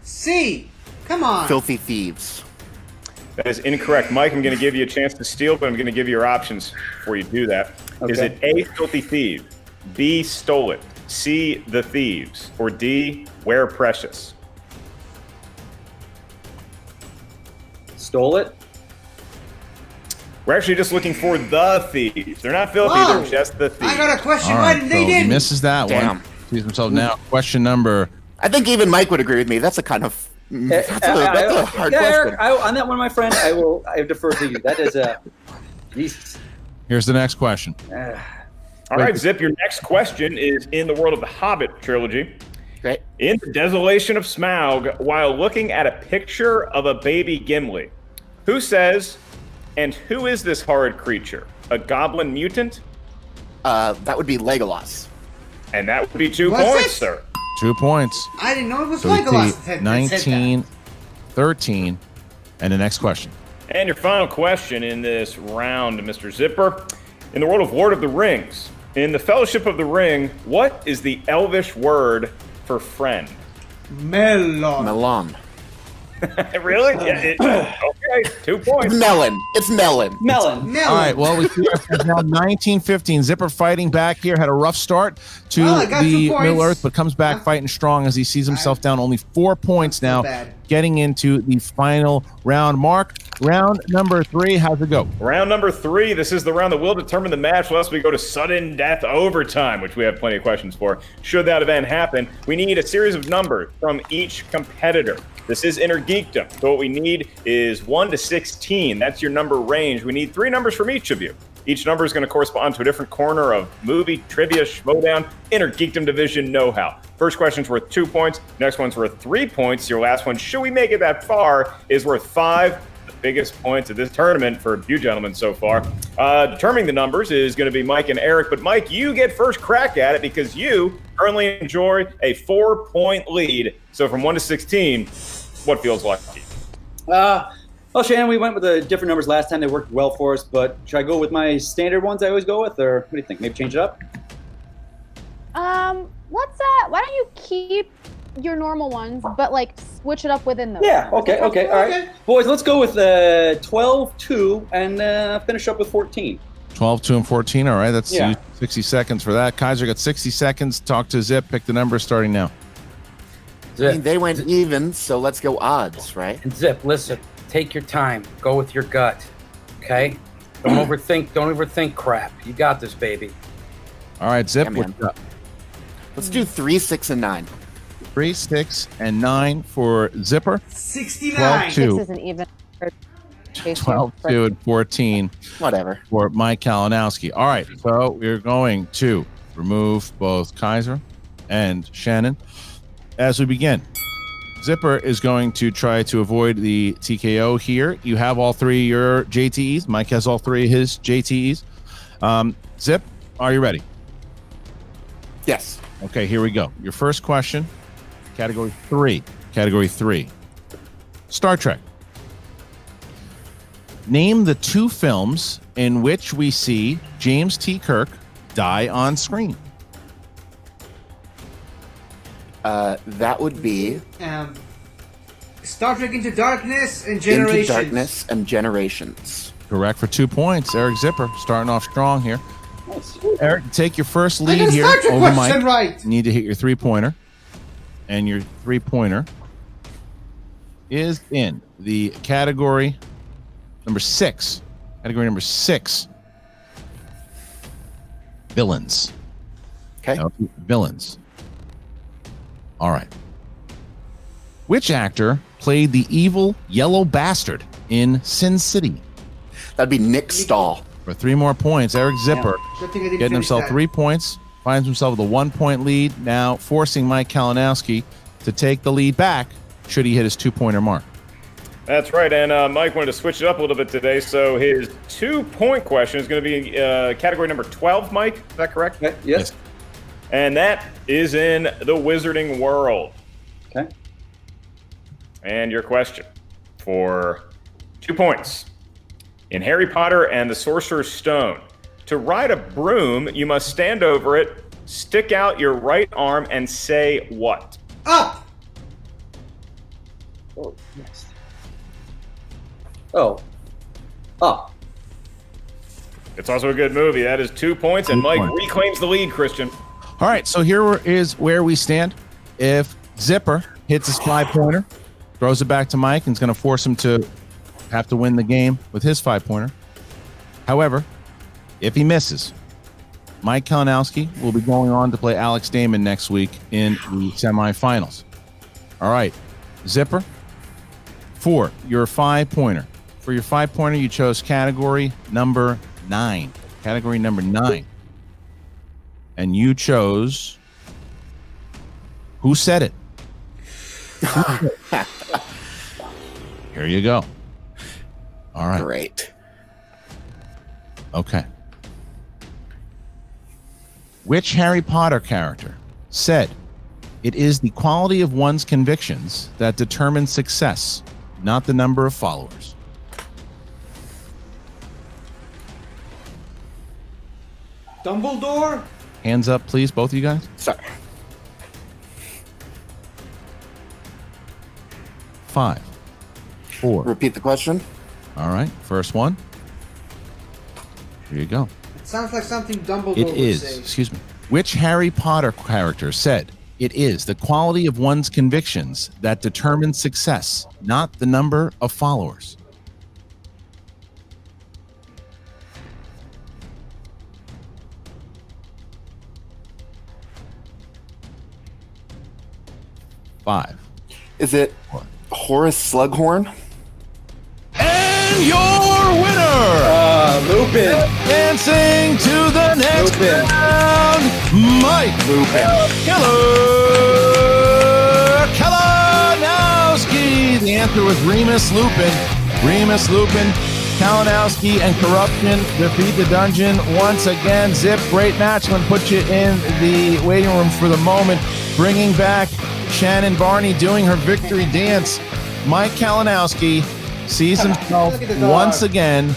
C. Come on. Filthy thieves. That is incorrect. Mike, I'm going to give you a chance to steal, but I'm going to give you your options before you do that. Okay. Is it A, filthy thief, B, stole it, C, the thieves, or D, where precious? Stole it? We're actually just looking for the thieves. They're not filthy, Whoa. they're just the thieves. I got a question All right, right, and so they he didn't. misses that Damn. one. Sees himself now. Question number. I think even Mike would agree with me. That's a kind of that's a hard yeah, question. Eric, on that one, my friend, I defer to you. That is Jesus. Here's the next question. All right, Zip, your next question is in the world of the Hobbit trilogy. Great. In the desolation of Smaug, while looking at a picture of a baby Gimli, who says, and who is this horrid creature? A goblin mutant? That would be Legolas. And that would be 2 Was points, it? sir. 2 points. I didn't know it was So we Legolas. see that 19, 13, and the next question. And your final question in this round, Mr. Zipper. In the world of Lord of the Rings, in the Fellowship of the Ring, what is the Elvish word for friend? Melon. Melon. Really? Yeah, okay, 2 points. Melon. It's melon. Melon. All right, well, we see it's now 19-15. Zipper fighting back here. Had a rough start to Well, I got the 2 points. Middle Earth, but comes back fighting strong as he sees himself down only 4 points now, bad. getting into the final round. Mark, round number 3. How's it go? Round number 3. This is the round that will determine the match unless we go to sudden death overtime, which we have plenty of questions for. Should that event happen, we need a series of numbers from each competitor. This is Innergeekdom. So what we need is 1 to 16. That's your number range. We need 3 numbers from each of you. Each number is going to correspond to a different corner of movie, trivia, Schmoedown, Innergeekdom division know-how. First question's worth 2 points. Next one's worth 3 points. Your last one, should we make it that far, is worth 5. The biggest points of this tournament for you gentlemen so far. Determining the numbers is going to be Mike and Eric. But Mike, you get first crack at it because you currently enjoy a 4-point lead. So from 1 to 16, what feels lucky? Well, Shannon, we went with the different numbers last time. They worked well for us, but should I go with my standard ones I always go with, or what do you think? Maybe change it up? What's that? Why don't you keep your normal ones, but like switch it up within those? Yeah, okay, all right. Boys, let's go with 12, 2, and finish up with 14. 12, 2, and 14. All right, that's Yeah. 60 seconds for that. Kaiser got 60 seconds. Talk to Zip. Pick the number starting now. I mean, they went even, so let's go odds, right? And Zip, listen, take your time. Go with your gut. Okay? Don't overthink crap. You got this, baby. All right, Zip. Yeah, man. what's up? Let's do 3, 6, and 9. 3, 6, and 9 for Zipper. 69. 12, 2. This isn't even. 12, 2, and 14 Whatever. for Mike Kalinowski. All right, so we're going to remove both Kaiser and Shannon as we begin. Zipper is going to try to avoid the TKO here. You have all 3 of your JTEs. Mike has all 3 of his JTEs. Zip, are you ready? Yes. Okay, here we go. Your first question, category 3. Category 3. Star Trek. Name the 2 films in which we see James T. Kirk die on screen. That would be Star Trek Into Darkness and Generations. Into Darkness and Generations. Correct for 2 points. Eric Zipper starting off strong here. Nice. Eric, take your first I lead gotta here start your over question Mike. right. You need to hit your 3-pointer. And your 3-pointer is in the category number 6. Category number 6. Villains. Okay. Villains. All right. Which actor played the evil yellow bastard in Sin City? That'd be Nick Stahl. For 3 more points, Eric Zipper Good thing I didn't getting finish himself that. 3 points, finds himself with a 1-point lead, now forcing Mike Kalinowski to take the lead back should he hit his 2-pointer mark. That's right, and Mike wanted to switch it up a little bit today, so his 2-point question is going to be category number 12, Mike. Is that correct? Okay. Yes. And that is in the wizarding world. Okay. And your question for 2 points. In Harry Potter and the Sorcerer's Stone, to ride a broom, you must stand over it, stick out your right arm, and say what? Up! Oh, yes. Oh. Up. It's also a good movie. That is 2 points, and 2 Mike points. reclaims the lead, Christian. All right, so here is where we stand. If Zipper hits his 5-pointer, throws it back to Mike, and is going to force him to have to win the game with his 5-pointer. However, if he misses, Mike Kalinowski will be going on to play Alex Damon next week in the semifinals. All right, Zipper, for your 5-pointer. For your 5-pointer, you chose category number 9. Category number 9. And you chose Who Said It? Here you go. All right. Great. Okay. Which Harry Potter character said, "It is the quality of one's convictions that determine success, not the number of followers"? Dumbledore? Hands up, please, both of you guys. Sorry. 5, 4. Repeat the question. All right. First one. Here you go. It sounds like something Dumbledore It would is, say. excuse me. Which Harry Potter character said, "It is the quality of one's convictions that determine success, not the number of followers"? Five. Is it Horace Slughorn? And your winner, Lupin. dancing to the next Lupin. round, Mike Kalinowski. The answer was Remus Lupin. Remus Lupin, Kalinowski, and Corruption defeat the dungeon once again. Zip, great match. I'm going to put you in the waiting room for the moment, bringing back Shannon Barney doing her victory dance. Mike Kalinowski sees himself Look at the dog. once again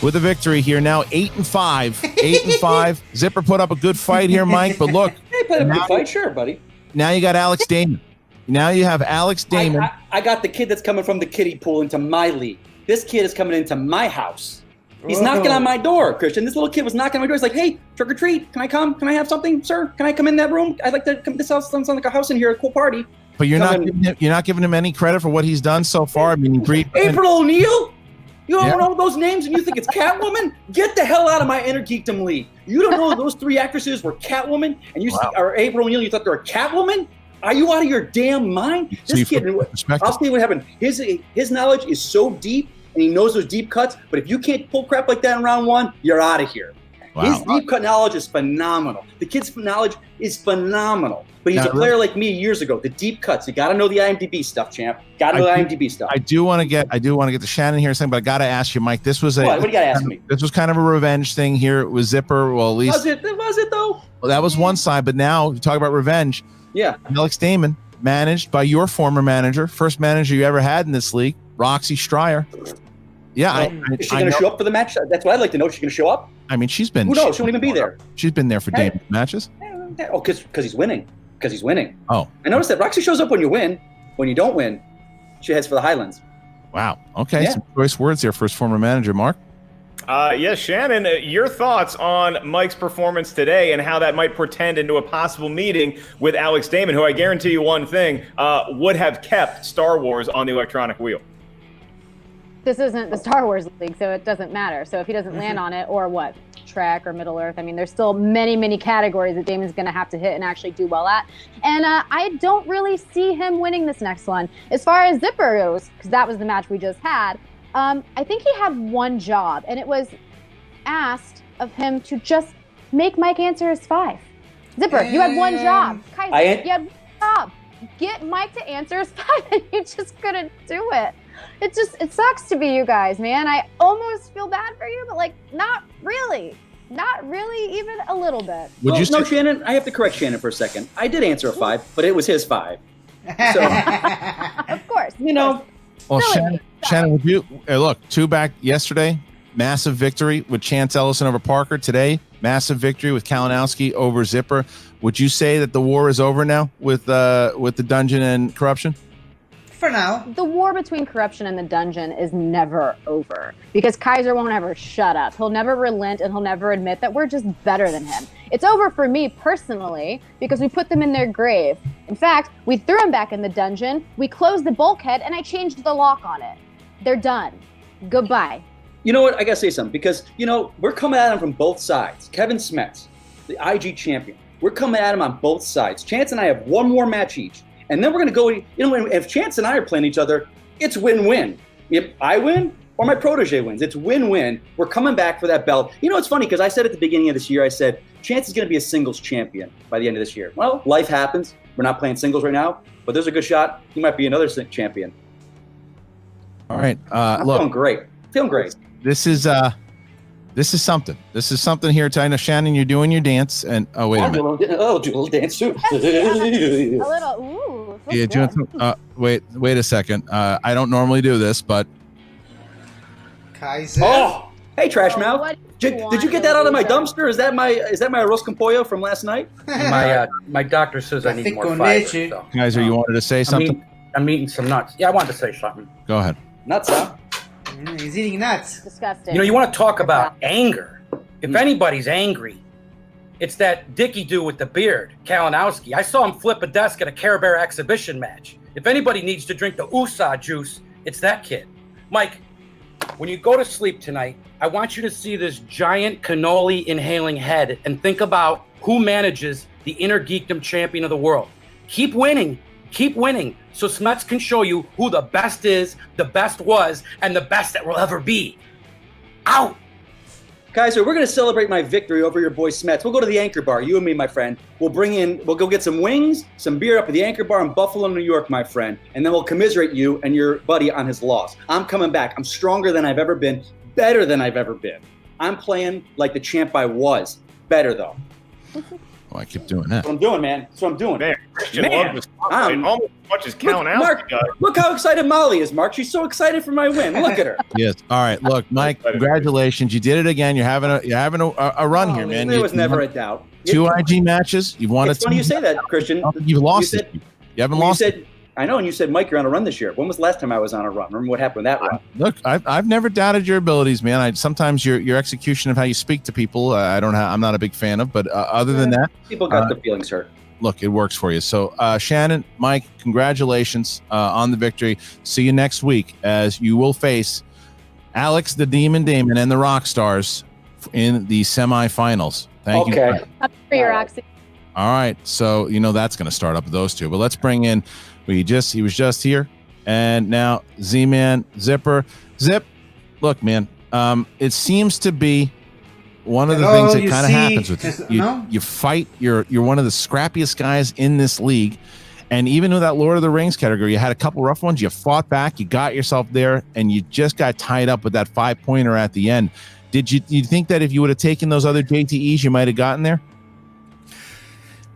with a victory here. Now 8-5. 8-5. Zipper put up a good fight here, Mike. But look, Hey, put up a good fight, sure, buddy. now you got Alex Damon. Now you have Alex Damon. I got the kid that's coming from the kiddie pool into my league. This kid is coming into my house. He's knocking on my door, Christian. This little kid was knocking on my door. He's like, "Hey, trick or treat. Can I come? Can I have something, sir? Can I come in that room? I'd like to come. This house sounds like a house in here, a cool party." But you're Come not giving him any credit for what he's done so far. I mean, he breathed. April O'Neil? You don't Yeah. know those names and you think it's Catwoman? Get the hell out of my Innergeekdom league. You don't know those 3 actresses were Catwoman and you or April O'Neil, you thought they were Catwoman? Are you out of your damn mind? So you This kid, put perspective. I'll tell you what happened. His knowledge is so deep and he knows those deep cuts, but if you can't pull crap like that in round 1, you're out of here. Wow. His deep cut knowledge is phenomenal. The kid's knowledge is phenomenal. But he's Now, a player like me years ago. The deep cuts. You got to know the IMDb stuff, champ. Got to know the IMDb stuff. I do want to get to Shannon here in a second, but I got to ask you, Mike. This was What do you got to ask me? This was kind of a revenge thing here with Zipper. Well, at least Was it though? well, that was one side. But now you talk about revenge. Yeah. Alex Damon, managed by your former manager, first manager you ever had in this league, Roxy Stryer. Yeah, Is she going to show up for the match? That's what I'd like to know. Is she going to show up? I mean, she's been. Who knows? She won't even be there. She's been there for Hey. Damon matches. Oh, because he's winning. Because he's winning. Oh, I noticed that Roxy shows up when you win. When you don't win, she heads for the Highlands. wow. Okay, Yeah. some choice words there for his former manager, Mark. Yes, Shannon, your thoughts on Mike's performance today and how that might portend into a possible meeting with Alex Damon, who I guarantee you one thing, would have kept Star Wars on the electronic wheel. This isn't the Star Wars League, so it doesn't matter. So if he doesn't land on it, or what, Trek or Middle Earth, I mean, there's still many, many categories that Damon's going to have to hit and actually do well at. And I don't really see him winning this next one. As far as Zipper goes, because that was the match we just had, I think he had one job, and it was asked of him to just make Mike answer his 5. Zipper, you had one job. Kaiser, you had one job. Get Mike to answer his 5, and you just couldn't do it. It sucks to be you guys, man. I almost feel bad for you, but like, not really, even a little bit. No, Shannon, I have to correct Shannon for a second. I did answer a 5, but it was his 5. So, of course, Well, Shannon, would you look 2 back yesterday? Massive victory with Chance Ellison over Parker. Today, massive victory with Kalinowski over Zipper. Would you say that the war is over now with the dungeon and corruption? For now. The war between corruption and the dungeon is never over because Kaiser won't ever shut up. He'll never relent, and he'll never admit that we're just better than him. It's over for me personally because we put them in their grave. In fact, we threw them back in the dungeon, we closed the bulkhead, and I changed the lock on it. They're done. Goodbye. You know what? I gotta say something because, we're coming at him from both sides. Kevin Smets, the IG champion. We're coming at him on both sides. Chance and I have one more match each. And then we're going to go, if Chance and I are playing each other, it's win-win. If I win or my protege wins, it's win-win. We're coming back for that belt. It's funny because I said at the beginning of this year, I said, Chance is going to be a singles champion by the end of this year. Well, life happens. We're not playing singles right now, but there's a good shot. He might be another champion. All right. I'm Look, feeling great. This is something. This is something here. I know, Shannon, you're doing your dance, and wait a minute. I'll do a little dance too. A little. Ooh. Yeah, doing wait a second. I don't normally do this, but Kaiser. Oh, hey, trash mouth. Did you get that out of my dumpster? Is that my arroz con pollo from last night? My doctor says I need more fiber. So. Kaiser, you wanted to say something? I'm eating some nuts. Yeah, I wanted to say something. Go ahead. Nuts, huh? He's eating nuts. Disgusting. You want to talk about anger. If anybody's angry, it's that Dickie dude with the beard, Kalinowski. I saw him flip a desk at a Care Bear exhibition match. If anybody needs to drink the USA juice, it's that kid. Mike, when you go to sleep tonight, I want you to see this giant cannoli inhaling head and think about who manages the Innergeekdom champion of the world. Keep winning. Keep winning so Smets can show you who the best is, the best was, and the best that will ever be. Out! Kaiser, we're going to celebrate my victory over your boy Smets. We'll go to the Anchor Bar, you and me, my friend. We'll go get some wings, some beer up at the Anchor Bar in Buffalo, New York, my friend. And then we'll commiserate you and your buddy on his loss. I'm coming back. I'm stronger than I've ever been, better than I've ever been. I'm playing like the champ I was. Better, though. Oh, I keep doing that. That's what I'm doing, man. That's what I'm doing. Man, Christian loved this almost as much as Kalinowski does. Look how excited Molly is, Mark. She's so excited for my win. Look at her. Yes. All right. Look, Mike, congratulations. You did it again. You're having a run here, man. There was never a doubt. 2 IG matches. You've won It's funny you say that, Christian. You've lost it. You haven't lost it. I know, and you said, Mike, you're on a run this year. When was the last time I was on a run? Remember what happened with that run? Look, I've never doubted your abilities, man. Sometimes your execution of how you speak to people, I'm not a big fan of. But other than that, people got their feelings hurt. Look, it works for you. So, Shannon, Mike, congratulations on the victory. See you next week as you will face Alex the Demon Damon and the Rock Stars in the semifinals. Thank you. Up for your Roxy. All right, so that's going to start up with those two. But let's bring in. He was just here, and now Z-Man, Zipper. Zip, look, man, it seems to be one of the things that kind of happens with you. You fight. You're one of the scrappiest guys in this league, and even with that Lord of the Rings category, you had a couple rough ones. You fought back. You got yourself there, and you just got tied up with that 5-pointer at the end. Did you think that if you would have taken those other JTEs, you might have gotten there?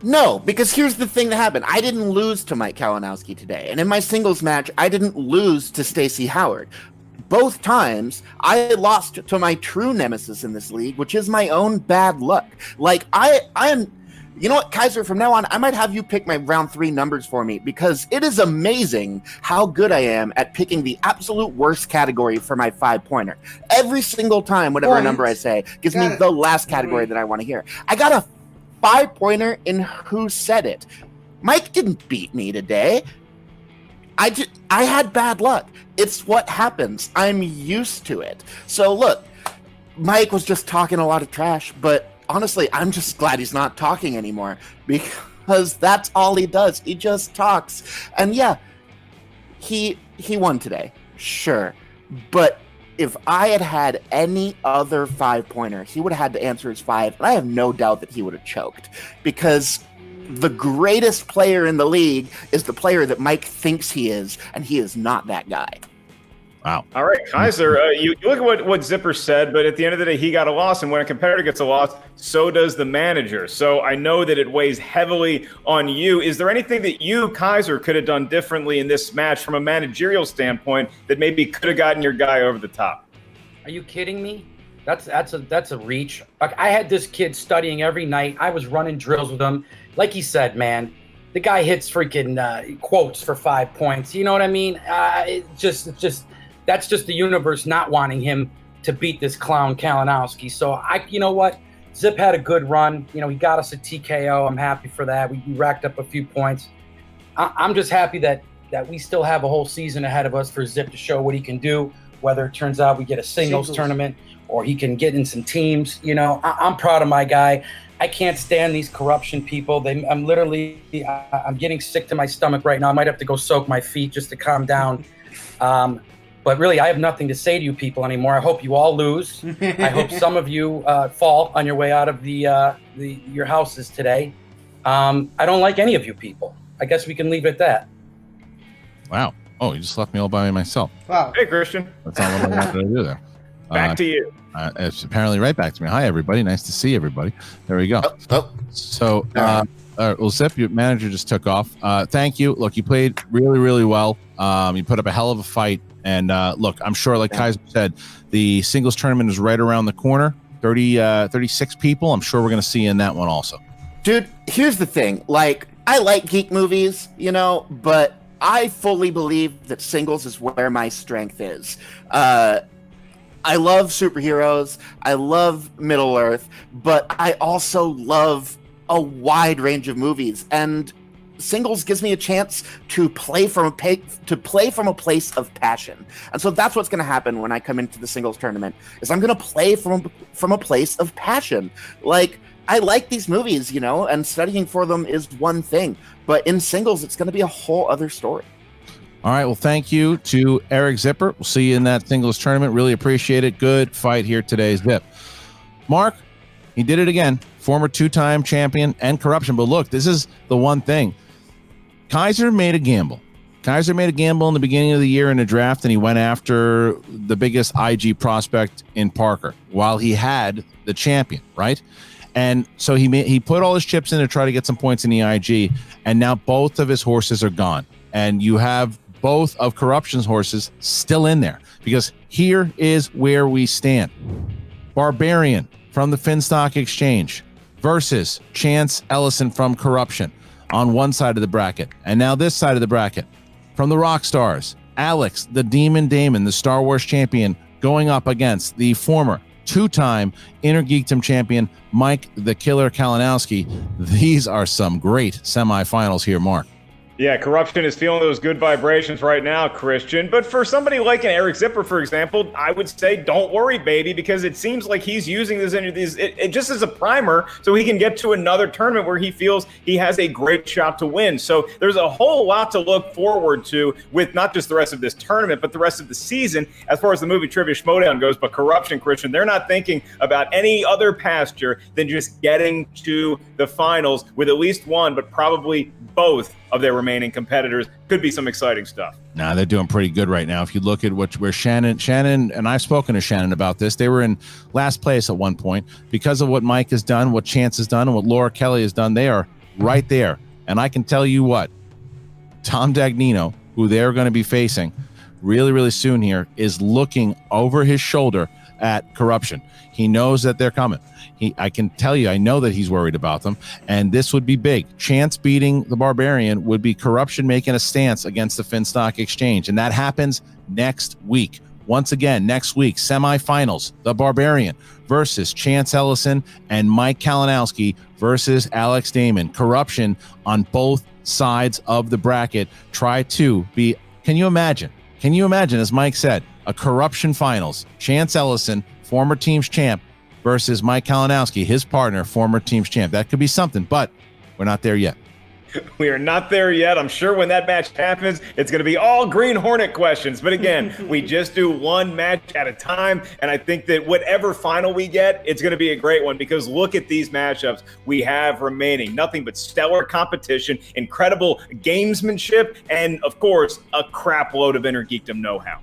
No, because here's the thing that happened. I didn't lose to Mike Kalinowski today. And in my singles match, I didn't lose to Stacey Howard. Both times, I lost to my true nemesis in this league, which is my own bad luck. Like, You know what, Kaiser, from now on, I might have you pick my round 3 numbers for me, because it is amazing how good I am at picking the absolute worst category for my 5-pointer. Every single time, whatever number I say gives me the last category that I want to hear. I got a 5-pointer in Who Said It. Mike didn't beat me today. I had bad luck. It's what happens. I'm used to it. So look, Mike was just talking a lot of trash, but honestly, I'm just glad he's not talking anymore, because that's all he does. He just talks. And yeah, he won today, sure. But if I had had any other 5-pointer, he would have had to answer his 5, and I have no doubt that he would have choked, because the greatest player in the league is the player that Mike thinks he is, and he is not that guy. Wow. All right, Kaiser, you look at what Zipper said, but at the end of the day, he got a loss. And when a competitor gets a loss, so does the manager. So I know that it weighs heavily on you. Is there anything that you, Kaiser, could have done differently in this match from a managerial standpoint that maybe could have gotten your guy over the top? Are you kidding me? That's a reach. Like, I had this kid studying every night. I was running drills with him. Like he said, man, the guy hits freaking quotes for 5 points. You know what I mean? That's just the universe not wanting him to beat this clown Kalinowski. So you know what? Zip had a good run. You know, he got us a TKO. I'm happy for that. We racked up a few points. I'm just happy that we still have a whole season ahead of us for Zip to show what he can do, whether it turns out we get a singles tournament or he can get in some teams. You know, I'm proud of my guy. I can't stand these corruption people. I'm getting sick to my stomach right now. I might have to go soak my feet just to calm down. But really, I have nothing to say to you people anymore. I hope you all lose. I hope some of you fall on your way out of your houses today. I don't like any of you people. I guess we can leave it at that. Wow. Oh, you just left me all by myself. Wow. Hey, Christian. That's not what I wanted to do there. Back to you. It's apparently right back to me. Hi, everybody. Nice to see everybody. There we go. So, well, Zip, your manager just took off. Thank you. Look, you played really, really well. You put up a hell of a fight. And look, I'm sure, like Kaiser said, the singles tournament is right around the corner. 36 people. I'm sure we're going to see you in that one also. Dude, here's the thing. Like, I like geek movies, you know, but I fully believe that singles is where my strength is. I love superheroes. I love Middle Earth, but I also love a wide range of movies. And singles gives me a chance to play from a place of passion. And so that's what's going to happen when I come into the singles tournament, is I'm going to play from a place of passion. Like, I like these movies, you know, and studying for them is one thing, but in singles, it's going to be a whole other story. All right. Well, thank you to Eric Zipper. We'll see you in that singles tournament. Really appreciate it. Good fight here today, Zip. Mark, he did it again. Former 2-time champion and corruption. But look, this is the one thing. Kaiser made a gamble. Kaiser made a gamble in the beginning of the year in a draft, and he went after the biggest IG prospect in Parker while he had the champion, right? And so he put all his chips in to try to get some points in the IG, and now both of his horses are gone. And you have both of Corruption's horses still in there, because here is where we stand. Barbarian from the Finstock Exchange versus Chance Ellison from Corruption on one side of the bracket. And now this side of the bracket, from the Rockstars, Alex, the Demon Damon, the Star Wars champion, going up against the former 2-time Innergeekdom champion, Mike the Killer Kalinowski. These are some great semifinals here, Mark. Yeah, Corruption is feeling those good vibrations right now, Christian. But for somebody like an Eric Zipper, for example, I would say don't worry, baby, because it seems like he's using this just as a primer so he can get to another tournament where he feels he has a great shot to win. So there's a whole lot to look forward to with not just the rest of this tournament, but the rest of the season as far as the movie Trivia Schmoedown goes. But Corruption, Christian, they're not thinking about any other pasture than just getting to the finals with at least one, but probably both of their remaining competitors. Could be some exciting stuff. Nah, they're doing pretty good right now. If you look at where Shannon, and I've spoken to Shannon about this, they were in last place at one point. Because of what Mike has done, what Chance has done, and what Laura Kelly has done, they are right there. And I can tell you what, Tom Dagnino, who they're going to be facing really, really soon here, is looking over his shoulder at Corruption. He knows that they're coming. I can tell you, I know that he's worried about them, and this would be big. Chance beating the Barbarian would be Corruption making a stance against the Finstock Exchange, and that happens next week. Once again, next week, semifinals, the Barbarian versus Chance Ellison and Mike Kalinowski versus Alex Damon. Corruption on both sides of the bracket. Try to be, can you imagine, as Mike said, a Corruption finals, Chance Ellison, former team's champ, versus Mike Kalinowski, his partner, former team's champ. That could be something, but we're not there yet. We are not there yet. I'm sure when that match happens, it's going to be all Green Hornet questions. But again, we just do one match at a time. And I think that whatever final we get, it's going to be a great one, because look at these matchups we have remaining. Nothing but stellar competition, incredible gamesmanship, and of course, a crap load of Innergeekdom know-how.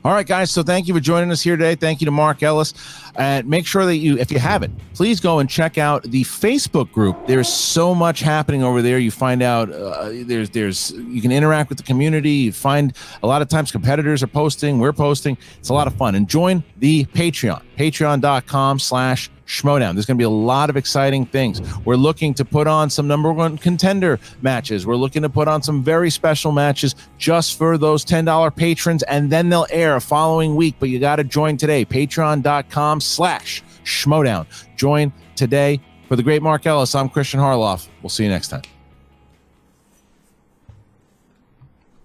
All right, guys, so thank you for joining us here today. Thank you to Mark Ellis. And make sure that you, if you haven't, please go and check out the Facebook group. There's so much happening over there. You find out you can interact with the community. You find a lot of times competitors are posting, we're posting. It's a lot of fun. And join the Patreon, patreon.com/Schmoedown. There's going to be a lot of exciting things. We're looking to put on some #1 contender matches. We're looking to put on some very special matches just for those $10 patrons, and then they'll air a following week. But you got to join today, patreon.com/Schmoedown. Join today. For the great Mark Ellis, I'm Christian Harloff. We'll see you next time.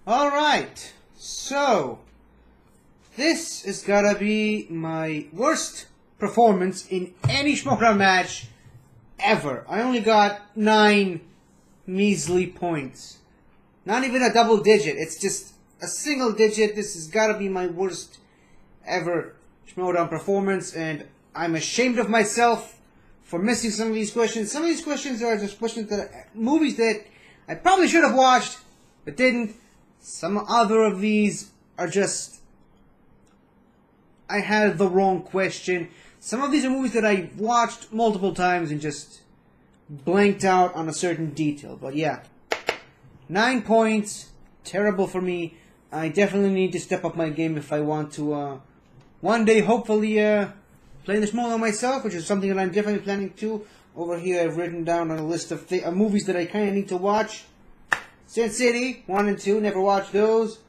All right, so this is gotta be my worst performance in any Schmoedown match ever. I only got 9 measly points. Not even a double digit. It's just a single digit. This has got to be my worst ever Schmoedown performance, and I'm ashamed of myself for missing some of these questions. Some of these questions are just questions that movies that I probably should have watched but didn't. Some other of these are just I had the wrong question. Some of these are movies that I watched multiple times and just blanked out on a certain detail. But yeah, 9 points, terrible for me. I definitely need to step up my game if I want to one day hopefully play the Schmoedown myself, which is something that I'm definitely planning to. Over here I've written down on a list of movies that I kind of need to watch. Sin City 1 and 2, never watched those.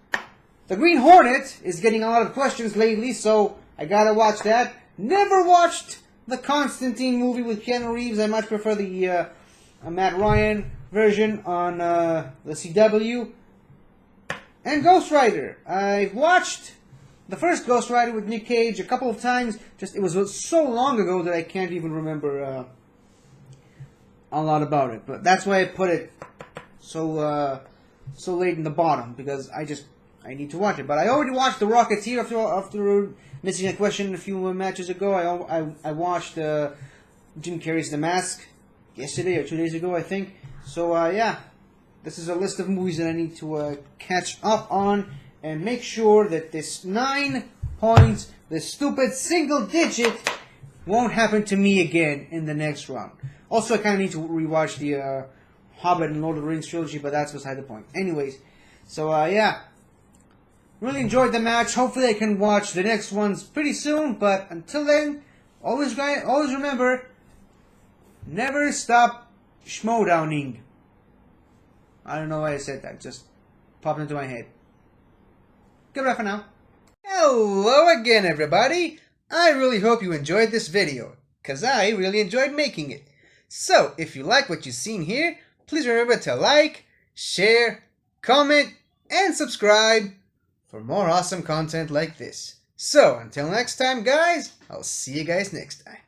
The Green Hornet is getting a lot of questions lately, so I gotta watch that. Never watched the Constantine movie with Keanu Reeves. I much prefer the Matt Ryan version on the CW. And Ghost Rider. I've watched the first Ghost Rider with Nick Cage a couple of times. Just it was so long ago that I can't even remember a lot about it. But that's why I put it so late in the bottom, because I need to watch it. But I already watched The Rocketeer after missing a question a few matches ago. I watched Jim Carrey's The Mask yesterday or 2 days ago, I think. So yeah, this is a list of movies that I need to catch up on and make sure that this 9 points, this stupid single digit, won't happen to me again in the next round. Also, I kind of need to rewatch the Hobbit and Lord of the Rings trilogy, but that's beside the point. Anyways, so yeah. Really enjoyed the match. Hopefully I can watch the next ones pretty soon. But until then, always remember, never stop Schmoedowning. I don't know why I said that. Just popped into my head. Goodbye for now. Hello again, everybody. I really hope you enjoyed this video, because I really enjoyed making it. So, if you like what you've seen here, please remember to like, share, comment, and subscribe for more awesome content like this. So, until next time, guys, I'll see you guys next time.